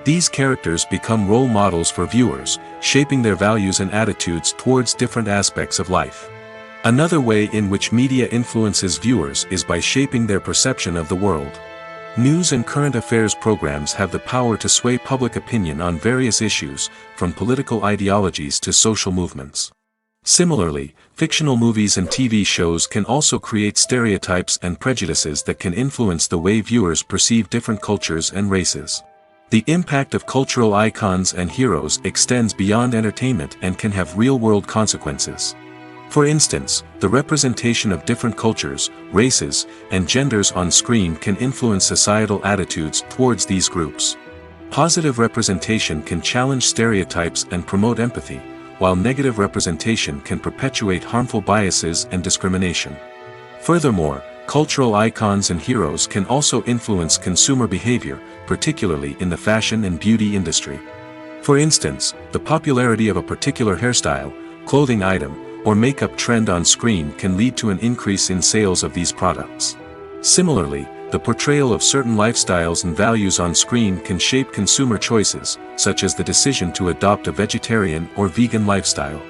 These characters become role models for viewers, shaping their values and attitudes towards different aspects of life. Another way in which media influences viewers is by shaping their perception of the world. News and current affairs programs have the power to sway public opinion on various issues, from political ideologies to social movements. Similarly, fictional movies and TV shows can also create stereotypes and prejudices that can influence the way viewers perceive different cultures and races. The impact of cultural icons and heroes extends beyond entertainment and can have real-world consequences. For instance, the representation of different cultures, races, and genders on screen can influence societal attitudes towards these groups. Positive representation can challenge stereotypes and promote empathy, while negative representation can perpetuate harmful biases and discrimination. Furthermore, cultural icons and heroes can also influence consumer behavior, particularly in the fashion and beauty industry. For instance, the popularity of a particular hairstyle, clothing item, or makeup trend on screen can lead to an increase in sales of these products. Similarly, the portrayal of certain lifestyles and values on screen can shape consumer choices, such as the decision to adopt a vegetarian or vegan lifestyle.